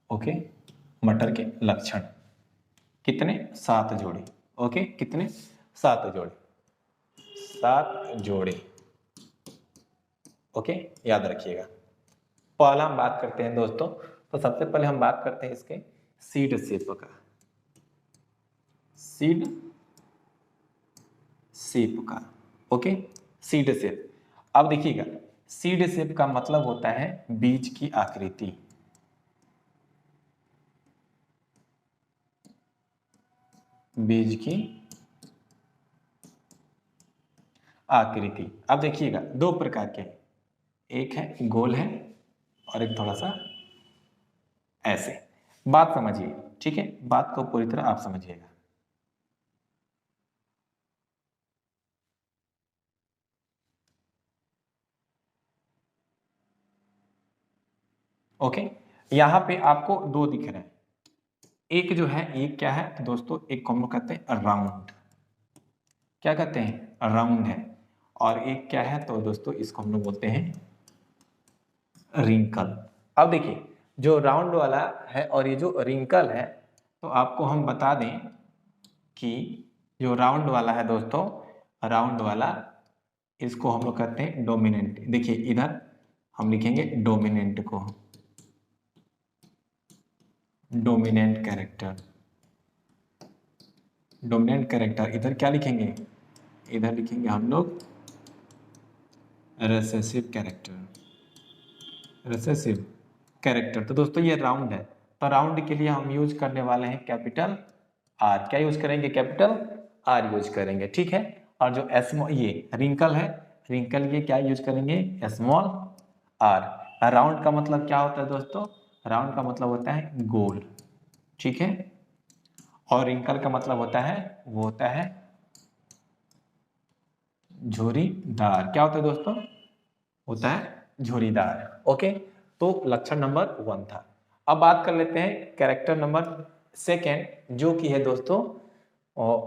ओके, मटर के लक्षण कितने, 7 जोड़े। ओके, कितने, 7 जोड़े, 7 जोड़े। ओके, याद रखिएगा। पहला हम बात करते हैं दोस्तों, तो सबसे पहले हम बात करते हैं इसके सीड शेप का, सीड शेप का। Okay, seed shape. अब देखिएगा सीड शेप का मतलब होता है बीज की आकृति, बीज की आकृति। अब देखिएगा 2 प्रकार के, एक है गोल है और एक थोड़ा सा ऐसे। बात समझिए, ठीक है, बात को पूरी तरह आप समझिएगा। ओके, यहां पे आपको दो दिख रहे हैं। एक जो है, एक क्या है तो दोस्तों, एक को हम लोग कहते हैं राउंड, क्या कहते हैं, राउंड है। और एक क्या है तो दोस्तों, इसको हम लोग बोलते हैं रिंकल। अब देखिए, जो राउंड वाला है और ये जो रिंकल है, तो आपको हम बता दें कि जो राउंड वाला है दोस्तों, राउंड वाला, इसको हम लोग कहते हैं डोमिनेंट। देखिए इधर हम लिखेंगे डोमिनेंट को, डोमिनेंट कैरेक्टर। डोमिनेंट कैरेक्टर इधर क्या लिखेंगे, इधर लिखेंगे हम लोग रिसेसिव कैरेक्टर, रिसेसिव कैरेक्टर। तो दोस्तों ये राउंड है, तो राउंड के लिए हम यूज करने वाले हैं कैपिटल आर। क्या यूज करेंगे, कैपिटल आर यूज करेंगे, ठीक है। और जो स्मॉल, ये रिंकल है, रिंकल ये क्या यूज करेंगे, स्मॉल आर। राउंड का मतलब क्या होता है दोस्तों, राउंड का मतलब होता है गोल, ठीक है। और रिंकल का मतलब होता है, वो होता है झुर्रीदार। क्या होता है दोस्तों, होता है झुर्रीदार। ओके, तो लक्षण नंबर 1 था। अब बात कर लेते हैं कैरेक्टर नंबर 2, जो कि है दोस्तों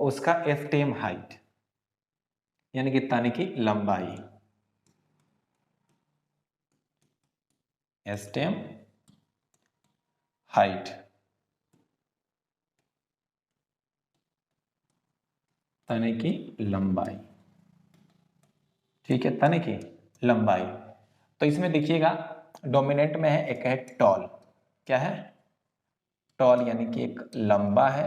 उसका स्टेम हाइट, यानी कि तने की लंबाई। स्टेम हाइट, तने की लंबाई, ठीक है, तने की लंबाई। तो इसमें देखिएगा, डोमिनेंट में है, एक है टॉल। क्या है, टॉल, यानी कि एक लंबा है।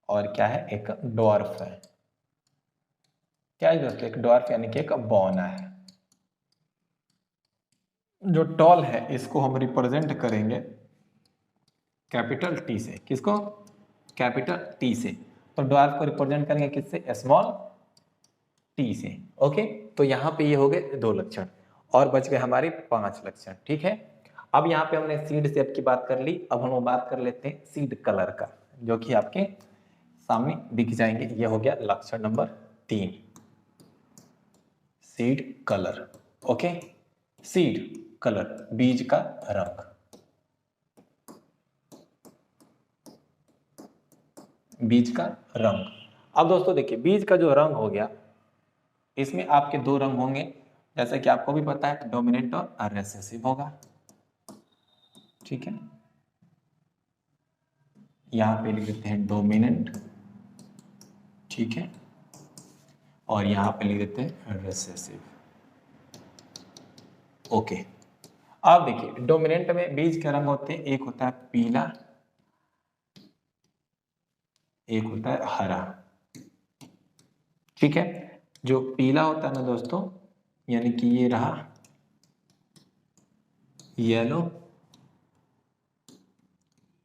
और क्या है, एक डॉर्फ है। क्या है दोस्तों, एक डॉर्फ यानी कि एक बौना है। जो टॉल है इसको हम रिप्रेजेंट करेंगे कैपिटल टी से। किसको, कैपिटल टी से। तो डॉर्फ को रिप्रेजेंट करेंगे किससे, स्मॉल टी से। ओके, तो यहाँ पे ये हो गए 2 लक्षण, और बच गए हमारे 5 लक्षण, ठीक है। अब यहाँ पे हमने सीड शेप की बात कर ली, अब हम बात कर लेते हैं सीड कलर का, जो कि आपके सामने दिख जाएंगे। ये हो गया लक्षण number 3, seed colour. Okay, seed colour, बीज का रंग, बीज का रंग। अब दोस्तों देखिए, बीज का जो रंग हो गया, इसमें आपके 2 रंग होंगे, जैसे कि आपको भी पता है, डोमिनेंट और रिसेसिव होगा, ठीक है। यहां पे लिख देते हैं डोमिनेंट, ठीक है, और यहां पे लिख देते हैं रिसेसिव। ओके, अब देखिए, डोमिनेंट में बीज के रंग होते हैं, एक होता है पीला, एक होता है हरा, ठीक है। जो पीला होता है ना दोस्तों, यानी कि ये रहा येलो,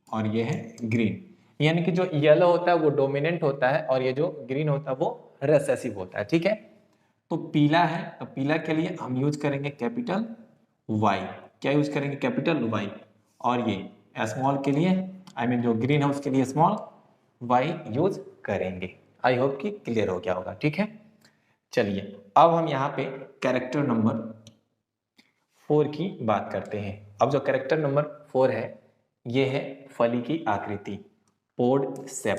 और ये है ग्रीन। यानी कि जो येलो होता है वो डोमिनेंट होता है, और ये जो ग्रीन होता है वो रिसेसिव होता है, ठीक है। तो पीला है, तो पीला के लिए हम यूज करेंगे कैपिटल वाई। क्या यूज करेंगे, कैपिटल वाई। और ये स्मॉल के लिए, आई मीन जो ग्रीन है उसके लिए स्मॉल वाई यूज करेंगे। आई होप कि क्लियर हो गया होगा, ठीक है। चलिए, अब हम यहाँ पे कैरेक्टर नंबर 4 की बात करते हैं। अब जो कैरेक्टर नंबर 4 है, ये है फली की आकृति, पोड शेप,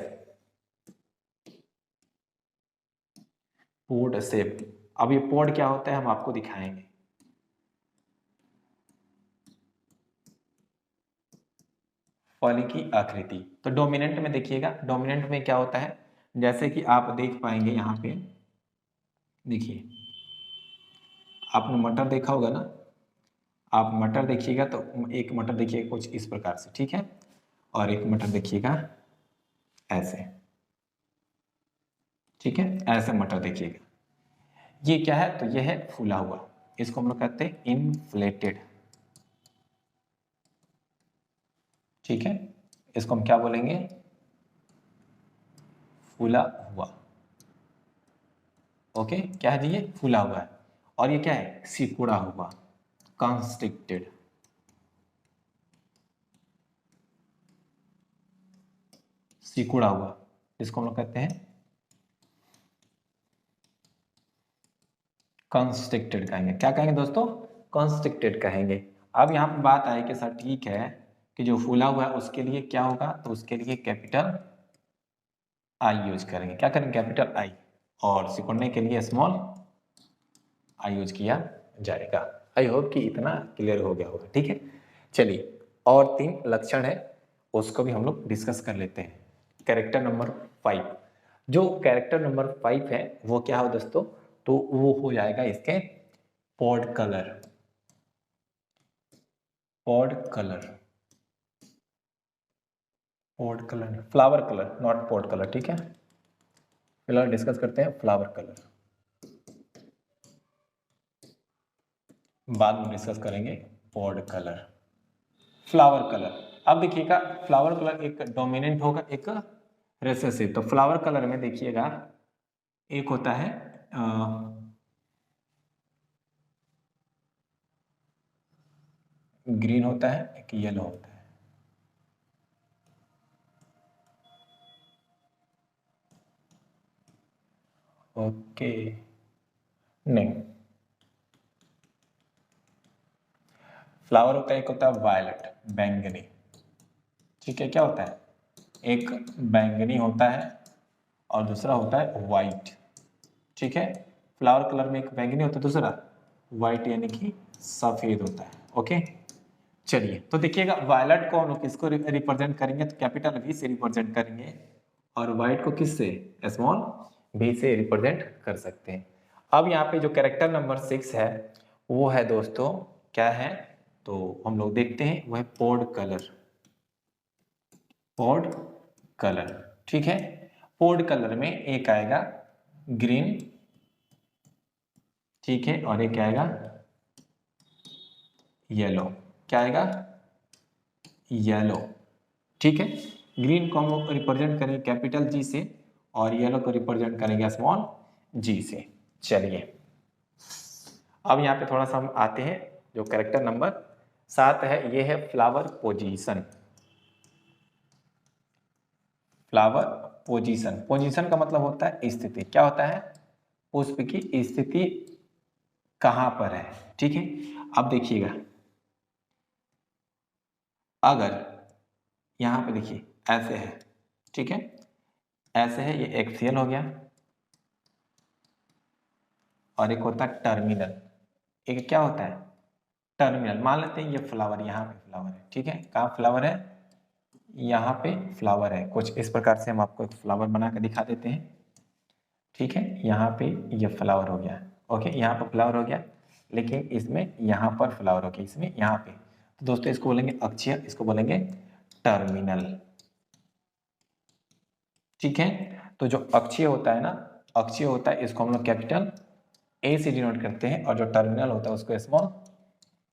पोड शेप। अब ये पोड क्या होता है हम आपको दिखाएंगे। फली की आकृति, तो डोमिनेंट में देखिएगा, डोमिनेंट में क्या होता है, जैसे कि आप देख पाएंगे यहाँ पे, देखिए आपने मटर देखा होगा ना, आप मटर देखिएगा तो एक मटर देखिएगा कुछ इस प्रकार से, ठीक है, और एक मटर देखिएगा ऐसे, ठीक है, ऐसे मटर देखिएगा। ये क्या है, तो ये है फूला हुआ, इसको हम लोग कहते हैं इनफ्लेटेड, ठीक है। इसको हम क्या बोलेंगे, फूला हुआ। ओके, क्या है जी, ये फूला हुआ है। और ये क्या है, सिकुड़ा हुआ, कंस्ट्रिक्टेड। सिकुड़ा हुआ इसको हम लोग कहते हैं कंस्ट्रिक्टेड कहेंगे। क्या कहेंगे दोस्तों, कंस्ट्रिक्टेड कहेंगे। अब यहाँ पे बात आई कि सर ठीक है कि जो फूला हुआ है उसके लिए क्या होगा, तो उसके लिए कैपिटल आई यूज करेंगे। क्या करेंगे, कैपिटल आई। और सिकुड़ने के लिए स्मॉल आई यूज किया जाएगा। आई होप कि इतना क्लियर हो गया होगा। ठीक है, चलिए और 3 लक्षण है उसको भी हम लोग डिस्कस कर लेते हैं। कैरेक्टर नंबर 5, जो कैरेक्टर नंबर 5 है वो क्या हो दोस्तों, तो वो हो जाएगा इसके pod colour. Pod colour, pod colour, flower colour, not pod colour. ठीक है, फिलहाल डिस्कस करते हैं फ्लावर कलर, बाद में डिस्कस करेंगे पॉड कलर, फ्लावर कलर। अब देखिएगा फ्लावर कलर एक डोमिनेंट होगा, एक रिसेसिव। तो फ्लावर कलर में देखिएगा एक होता है ग्रीन होता है, एक येलो होता है। ओके, नहीं, फ्लावर होता है, एक होता है वायलेट, बैंगनी। ठीक है, क्या होता है, एक बैंगनी होता है और दूसरा होता है वाइट। ठीक है, फ्लावर कलर में एक बैंगनी होता है, दूसरा वाइट यानी कि सफेद होता है। ओके, चलिए तो देखिएगा वायलेट को हम लोग किसको रिप्रेजेंट करेंगे, तो कैपिटल वी से रिप्रेजेंट करेंगे, और व्हाइट को किस से, स्मॉल वी से रिप्रेजेंट कर सकते हैं। अब यहाँ पे जो कैरेक्टर नंबर 6 है वो है दोस्तों, क्या है, तो हम लोग देखते हैं वो है पॉड कलर। पॉड कलर, ठीक है, पॉड कलर में एक आएगा ग्रीन, ठीक है, और एक आएगा येलो। क्या आएगा, येलो। ठीक है, ग्रीन को हम लोग रिप्रेजेंट करेंगे कैपिटल जी से, और येलो को रिप्रेजेंट करेंगे स्मॉल जी से। चलिए अब यहाँ पे थोड़ा सा हम आते हैं, जो कैरेक्टर नंबर 7 है ये है flower position. Flower position, position का मतलब होता है स्थिति। क्या होता है, पुष्प की स्थिति कहां पर है। ठीक है, अब देखिएगा अगर यहां पे देखिए ऐसे है, ठीक है, ऐसे है, ये एक्सियल हो गया, और एक होता है टर्मिनल। एक क्या होता है, टर्मिनल। मान लेते हैं ये फ्लावर, यहाँ पे फ्लावर है, ठीक है, कहाँ फ्लावर है, यहाँ पे फ्लावर है। कुछ इस प्रकार से हम आपको एक फ्लावर बना कर दिखा देते हैं। ठीक है, यहाँ पे ये फ्लावर हो गया, ओके, यहाँ पर फ्लावर हो गया, लेकिन इसमें यहाँ पर फ्लावर हो गया, इसमें यहाँ पे। तो दोस्तों इसको बोलेंगे अक्षीय, इसको बोलेंगे टर्मिनल। ठीक है, तो जो अक्षीय होता है ना, अक्षीय होता है, इसको हम लोग कैपिटल ए से डिनोट करते हैं, और जो टर्मिनल होता है उसको स्मॉल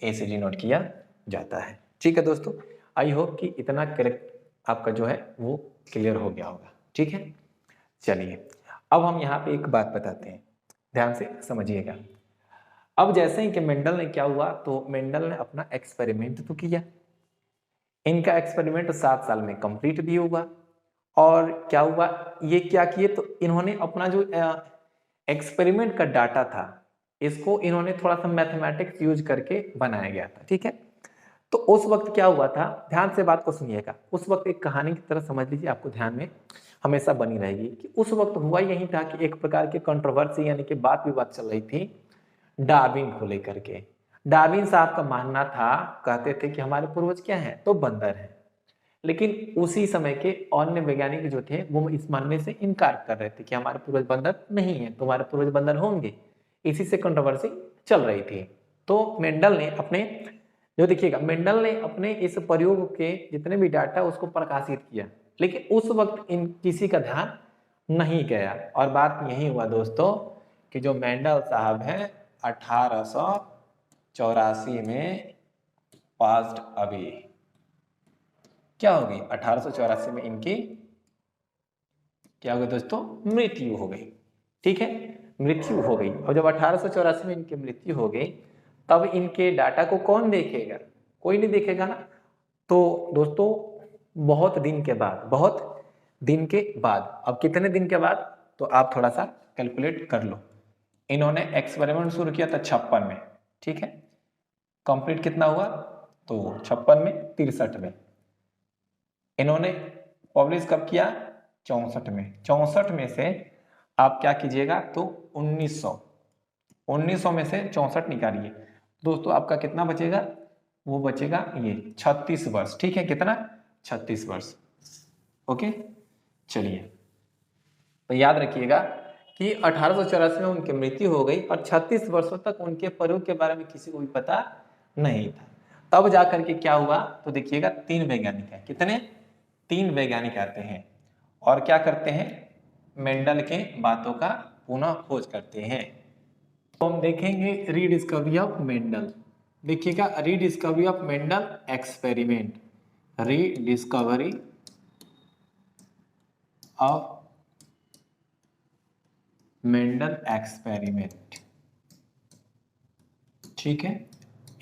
ए से डिनोट किया जाता है। ठीक है दोस्तों, आई होप कि इतना करेक्ट आपका जो है वो क्लियर हो गया होगा। ठीक है, चलिए अब हम यहाँ पे एक बात बताते हैं, ध्यान से समझिएगा। अब जैसे ही कि मेंडल ने क्या हुआ, तो मेंडल ने अपना एक्सपेरिमेंट तो किया, इनका एक्सपेरिमेंट 7 साल में कंप्लीट भी हुआ। और क्या हुआ, ये क्या किए, तो इन्होंने अपना जो एक्सपेरिमेंट का डाटा था इसको इन्होंने थोड़ा सा मैथमेटिक्स यूज करके बनाया गया था। ठीक है, तो उस वक्त क्या हुआ था, ध्यान से बात को सुनिएगा। उस वक्त एक कहानी की तरह समझ लीजिए, आपको ध्यान में हमेशा बनी रहेगी कि उस वक्त हुआ यही था कि एक प्रकार की कंट्रोवर्सी यानी कि बात विवाद चल रही थी डार्विन को लेकर के। डार्विन साहब का मानना था, कहते थे कि हमारे पूर्वज क्या है, तो बंदर है। लेकिन उसी समय के अन्य वैज्ञानिक जो थे वो इस मानने से इनकार कर रहे थे कि हमारे पूर्वज बंदर नहीं है, तुम्हारे पूर्वज बंदर होंगे। इसी से कंट्रोवर्सी चल रही थी। तो मेंडल ने अपने, जो देखिएगा मेंडल ने अपने इस प्रयोग के जितने भी डाटा उसको प्रकाशित किया, लेकिन उस वक्त इन किसी का ध्यान नहीं गया। और बात यही हुआ दोस्तों कि जो मेंडल साहब हैं 1884 में पास्ड अवे। क्या हो गई, 1884 में इनकी क्या हो गई दोस्तों, मृत्यु हो गई। ठीक है, मृत्यु हो गई, और जब 1884 में इनकी मृत्यु हो गई तब इनके डाटा को कौन देखेगा? कोई नहीं देखेगा ना। तो दोस्तों बहुत दिन के बाद, अब कितने दिन के बाद तो आप थोड़ा सा कैलकुलेट कर लो। इन्होंने एक्सपेरिमेंट शुरू किया था 56 में, ठीक है। कंप्लीट कितना हुआ? तो 56 में, 63 में। इन्होंने पब्लिश कब किया? 64 में। 64 में से आप क्या कीजिएगा तो 1900 में से 64 निकालिए दोस्तों, आपका कितना बचेगा? वो बचेगा ये 36 वर्ष, ठीक है। कितना? 36 वर्ष। ओके, चलिए, तो याद रखिएगा कि 1884 में उनकी मृत्यु हो गई और 36 वर्षों तक उनके प्रयोग के बारे में किसी को भी पता नहीं था। तब जाकर के क्या हुआ तो देखिएगा, 3 वैज्ञानिक हैं। कितने? 3 वैज्ञानिक आते हैं और क्या करते हैं? मेंडल के बातों का पुनः खोज करते हैं। तो हम देखेंगे रीडिस्कवरी ऑफ मेंडल। देखिएगा, rediscovery of Mendel experiment, rediscovery of Mendel experiment, ठीक है।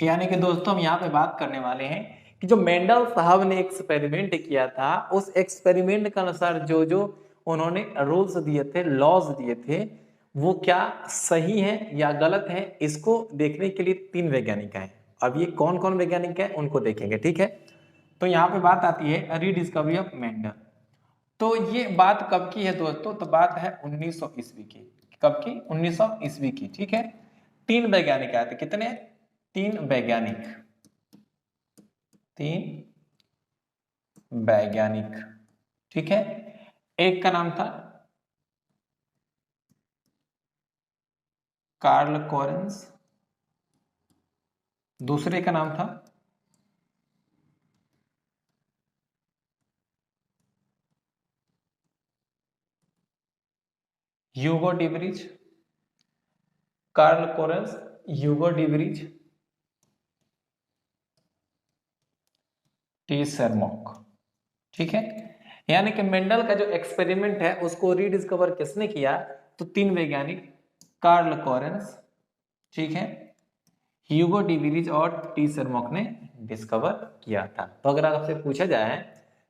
यानी कि दोस्तों हम यहाँ पे बात करने वाले हैं कि जो मेंडल साहब ने एक्सपेरिमेंट किया था, उस एक्सपेरिमेंट के अनुसार जो जो उन्होंने रूल्स दिए थे, लॉज दिए थे, वो क्या सही है या गलत है, इसको देखने के लिए 3 वैज्ञानिक आए। अब ये कौन कौन वैज्ञानिक है उनको देखेंगे, ठीक है। तो यहाँ पे बात आती है रीडिस्कवरी ऑफ मेंडल। तो ये बात कब की है दोस्तों? तो बात है 1900 ईस्वी की। कब की? 1900 ईस्वी की, ठीक है। 3 वैज्ञानिक आए थे। कितने? 3 वैज्ञानिक, 3 वैज्ञानिक, ठीक है। एक का नाम था कार्ल कोरेंस, दूसरे का नाम था ह्यूगो डिवरीज। कार्ल कोरेंस, ह्यूगो डिवरीज, टी सेरमॉक, ठीक है। यानी कि मेंडल का जो एक्सपेरिमेंट है उसको रीडिस्कवर किसने किया? तो 3 वैज्ञानिक, कार्ल कोरेंस, ठीक है, ह्यूगो डिवरीज और टी सेरमॉक ने डिस्कवर किया था। तो अगर आपसे पूछा जाए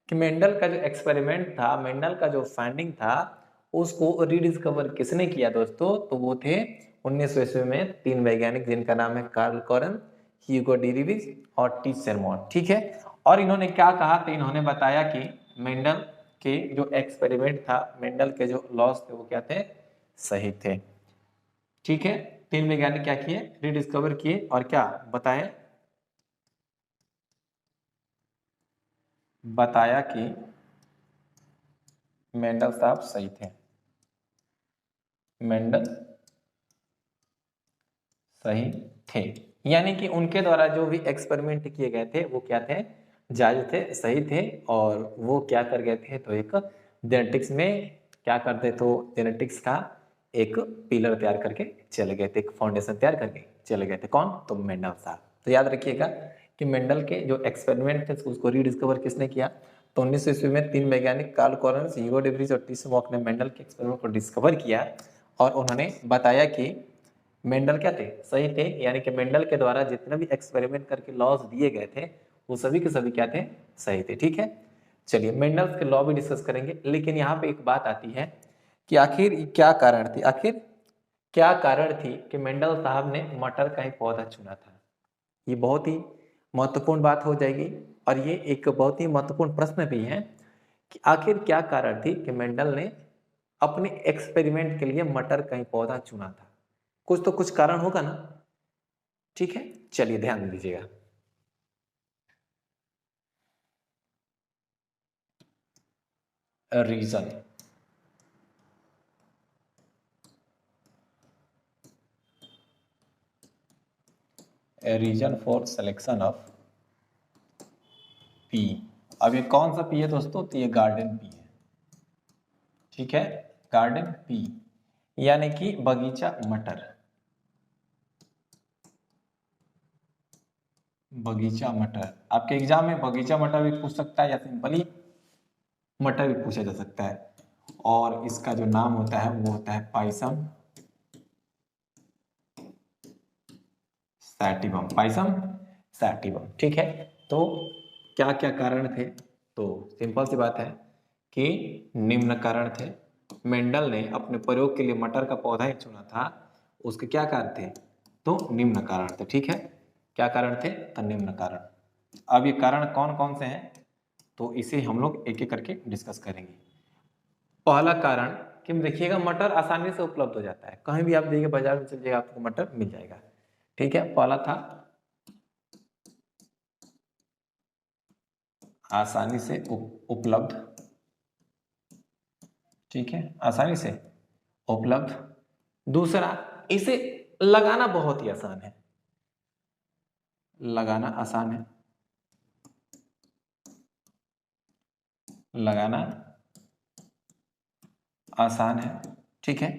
कि मेंडल का जो एक्सपेरिमेंट था, मेंडल का जो फाइंडिंग था, उसको रीडिस्कवर किसने किया दोस्तों? तो वो थे 1900 ईस्वी में 3 वैज्ञानिक, जिनका नाम है कार्ल कोरेन, ह्यूगो डिवरीज और टी सेरमॉक, ठीक है। और इन्होंने क्या कहा? तो इन्होंने बताया कि मेंडल के जो एक्सपेरिमेंट था, मेंडल के जो लॉस थे, वो क्या थे? सही थे, ठीक है। 3 वैज्ञानिक क्या किए? रीडिस्कवर किए और क्या बताए? बताया कि मेंडल साहब सही थे, मेंडल सही थे। यानी कि उनके द्वारा जो भी एक्सपेरिमेंट किए गए थे वो क्या थे? जायज थे, सही थे। और वो क्या कर गए थे? तो एक जेनेटिक्स में क्या करते? तो जेनेटिक्स का एक पिलर तैयार करके चले गए थे, एक फाउंडेशन तैयार करके चले गए थे। कौन? तो मेंडल साहब। तो याद रखिएगा कि मेंडल के जो एक्सपेरिमेंट थे उसको रीडिस्कवर किसने किया? तो 1900 ईस्वी में 3 वैज्ञानिक, कार्ल कोरेंस, ह्यूगो डिवरीज और टी सेरमॉक ने मेंडल के एक्सपेरिमेंट को डिस्कवर किया और उन्होंने बताया कि मेंडल क्या थे? सही थे। यानी कि मेंडल के द्वारा जितने भी एक्सपेरिमेंट करके लॉज दिए गए थे वो सभी के सभी क्या थे? सही थे, ठीक है। चलिए, मेंडल के लॉ भी डिस्कस करेंगे, लेकिन यहाँ पे एक बात आती है कि आखिर क्या कारण थी? आखिर क्या कारण थी कि मेंडल साहब ने मटर का ही पौधा चुना था? ये बहुत ही महत्वपूर्ण बात हो जाएगी और ये एक बहुत ही महत्वपूर्ण प्रश्न भी है कि आखिर क्या कारण थी कि मेंडल ने अपने एक्सपेरिमेंट के लिए मटर का ही पौधा चुना था? कुछ तो कुछ कारण होगा ना, ठीक है। चलिए, ध्यान दीजिएगा। Reason, reason for selection of P. अब ये कौन सा पी है दोस्तों? तो ये गार्डन पी है, ठीक है, गार्डन पी, यानी कि बगीचा मटर, बगीचा मटर। आपके एग्जाम में बगीचा मटर भी पूछ सकता है या सिंपली मटर भी पूछा जा सकता है। और इसका जो नाम होता है वो होता है पाइसम सैटिवम, पाइसम सैटिवम। ठीक है, तो क्या क्या कारण थे? तो सिंपल सी बात है कि निम्न कारण थे। मेंडल ने अपने प्रयोग के लिए मटर का पौधा ही चुना था, उसके क्या कारण थे? तो निम्न कारण थे। ठीक है, क्या कारण थे? तो निम्न कारण। अब ये कारण कौन कौन से हैं, तो इसे हम लोग एक एक करके डिस्कस करेंगे। पहला कारण कि देखिएगा मटर आसानी से उपलब्ध हो जाता है, कहीं भी आप देखिए बाजार में चल जाएगा आपको मटर मिल जाएगा। ठीक है, पहला था आसानी से उपलब्ध। ठीक है, आसानी से उपलब्ध। दूसरा, इसे लगाना बहुत ही आसान है, लगाना आसान है, लगाना आसान है। ठीक है,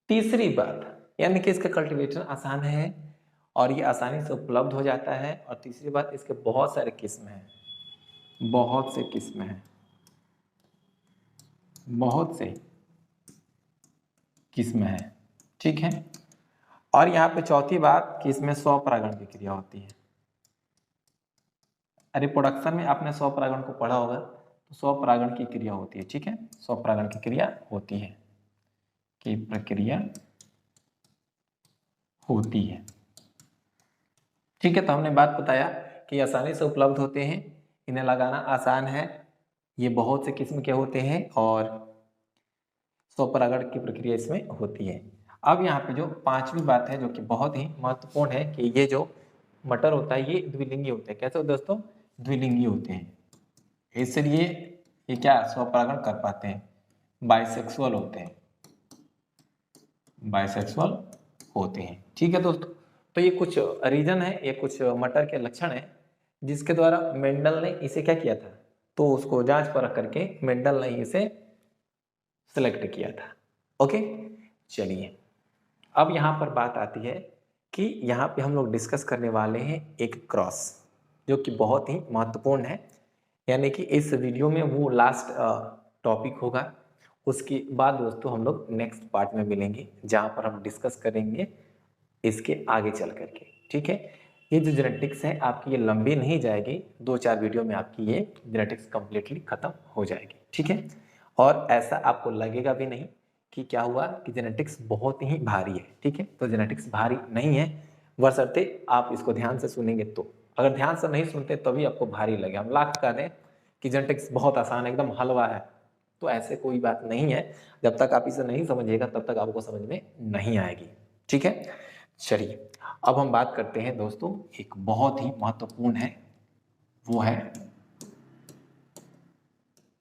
तीसरी बात यानी कि इसका कल्टीवेशन आसान है और ये आसानी से उपलब्ध हो जाता है। और तीसरी बात, इसके बहुत सारे किस्म हैं, बहुत से किस्म हैं, बहुत से किस्म हैं। ठीक है, और यहाँ पे चौथी बात कि इसमें स्वपरागण की क्रिया होती है। रिप्रोडक्शन में आपने स्वपरागण को पढ़ा होगा, तो स्वपरागण की क्रिया होती है। ठीक है, स्वपरागण की क्रिया होती है, की प्रक्रिया होती है। ठीक है, तो हमने बात बताया कि आसानी से उपलब्ध होते हैं, इन्हें लगाना आसान है, ये बहुत से किस्म के होते हैं और स्वपरागण की प्रक्रिया इसमें होती है। अब यहाँ पे जो पांचवी बात है जो कि बहुत ही महत्वपूर्ण है कि ये जो मटर होता है ये द्विलिंगी होते हैं। कैसे होते हैं दोस्तों? द्विलिंगी होते हैं, इसलिए ये क्या स्वपरागण कर पाते हैं, बाइसेक्सुअल होते हैं, बाइसेक्सुअल होते हैं। ठीक है दोस्तों, तो ये कुछ रीजन है, ये कुछ मटर के लक्षण है जिसके द्वारा मेंडल ने इसे क्या किया था, तो उसको जांच परख करके मेंडल ने इसे सिलेक्ट किया था। ओके, चलिए अब यहाँ पर बात आती है कि यहाँ पे हम लोग डिस्कस करने वाले हैं एक क्रॉस जो कि बहुत ही महत्वपूर्ण है, यानी कि इस वीडियो में वो लास्ट टॉपिक होगा। उसके बाद दोस्तों हम लोग नेक्स्ट पार्ट में मिलेंगे जहाँ पर हम डिस्कस करेंगे इसके आगे चल करके। ठीक है, ये जो जेनेटिक्स है आपकी ये लंबी नहीं जाएगी, 2-4 वीडियो में आपकी ये जेनेटिक्स कंप्लीटली खत्म हो जाएगी। ठीक है, और ऐसा आपको लगेगा भी नहीं कि क्या हुआ कि जेनेटिक्स बहुत ही भारी है। ठीक है, तो जेनेटिक्स भारी नहीं है, बशर्ते आप इसको ध्यान से सुनेंगे। तो अगर ध्यान से नहीं सुनते तभी आपको भारी लगे। हम लाख कह दें कि जेनेटिक्स बहुत आसान है, एकदम हलवा है, तो ऐसे कोई बात नहीं है। जब तक आप इसे नहीं समझिएगा तब तक आपको समझ में नहीं आएगी। ठीक है, चलिए अब हम बात करते हैं दोस्तों एक बहुत ही महत्वपूर्ण है, वो है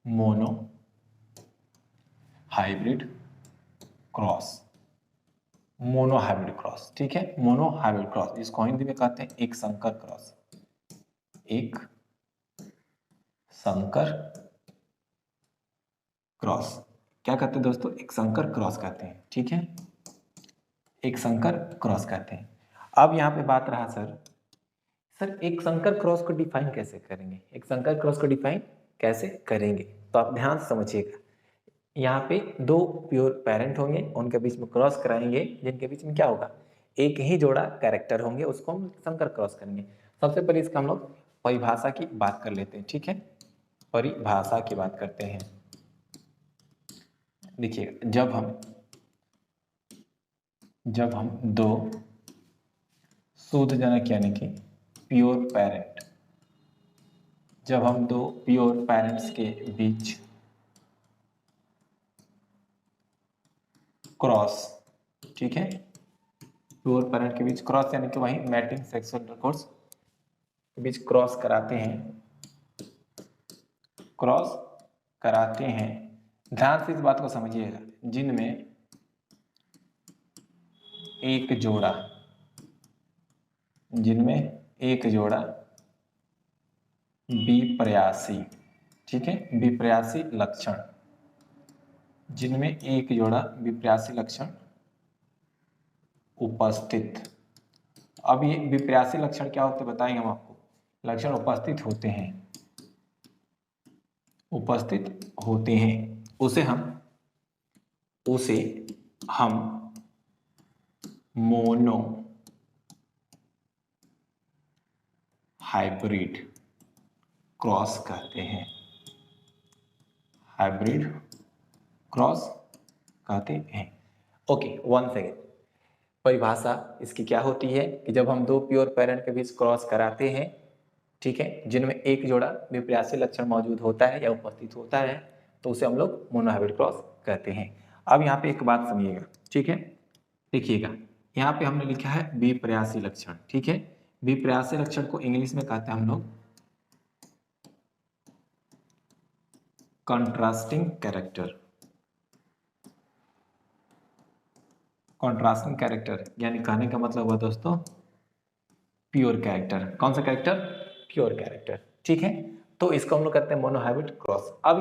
mono hybrid cross. Mono hybrid cross, ठीक है, मोनो हाइब्रिड क्रॉस जिसको हिंदी में कहते हैं एक संकर क्रॉस, एक संकर क्रॉस। क्या कहते हैं दोस्तों? एक संकर क्रॉस कहते हैं। ठीक है, एक संकर क्रॉस कहते हैं। अब यहाँ पे बात रहा सर एक संकर क्रॉस को डिफाइन कैसे करेंगे, एक संकर क्रॉस को डिफाइन कैसे करेंगे? तो आप ध्यान से समझिएगा, यहाँ पे दो प्योर पेरेंट होंगे, उनके बीच में क्रॉस कराएंगे, जिनके बीच में क्या होगा, एक ही जोड़ा कैरेक्टर होंगे, उसको हम संकर क्रॉस करेंगे। सबसे पहले इसका हम लोग परिभाषा की बात कर लेते हैं। ठीक है, परिभाषा की बात करते हैं। देखिए जब हम दो शुद्ध जनक यानी कि प्योर पेरेंट, जब हम दो प्योर पेरेंट्स के बीच क्रॉस, ठीक है, प्योर पेरेंट के बीच क्रॉस यानी कि वही मैटिंग सेक्सुअल इंटरकोर्स के बीच क्रॉस कराते हैं, क्रॉस कराते हैं। ध्यान से इस बात को समझिएगा, जिनमें एक जोड़ा, जिनमें एक जोड़ा विप्रयासी, ठीक है, विप्रयासी लक्षण, जिनमें एक जोड़ा विप्रयासी लक्षण उपस्थित। अब ये विप्रयासी लक्षण क्या होते हैं बताएंगे हम आपको। लक्षण उपस्थित होते हैं, उपस्थित होते हैं, उसे हम मोनो हाइब्रिड क्रॉस कहते हैं, हाइब्रिड क्रॉस कहते हैं। Okay, one second. परिभाषा इसकी क्या होती है कि जब हम दो प्योर पेरेंट के बीच क्रॉस कराते हैं, ठीक है, जिनमें एक जोड़ा विपर्यासीय लक्षण मौजूद होता है या उपस्थित होता है, तो उसे हम लोग मोनोहाइब्रिड क्रॉस कहते हैं। अब यहाँ पे एक बात समझिएगा, ठीक है, देखिएगा यहाँ पे हमने लिखा है विपर्यासीय लक्षण, ठीक है। विपर्यासीय लक्षण को इंग्लिश में कहते हैं हम लोग कॉन्ट्रास्टिंग कैरेक्टर। कॉन्ट्रास्टिंग कैरेक्टर यानी कहने का मतलब हुआ दोस्तों प्योर कैरेक्टर। कौन सा कैरेक्टर? प्योर कैरेक्टर, ठीक है। तो इसको हम लोग कहते हैं मोनोहाइब्रिड क्रॉस। अब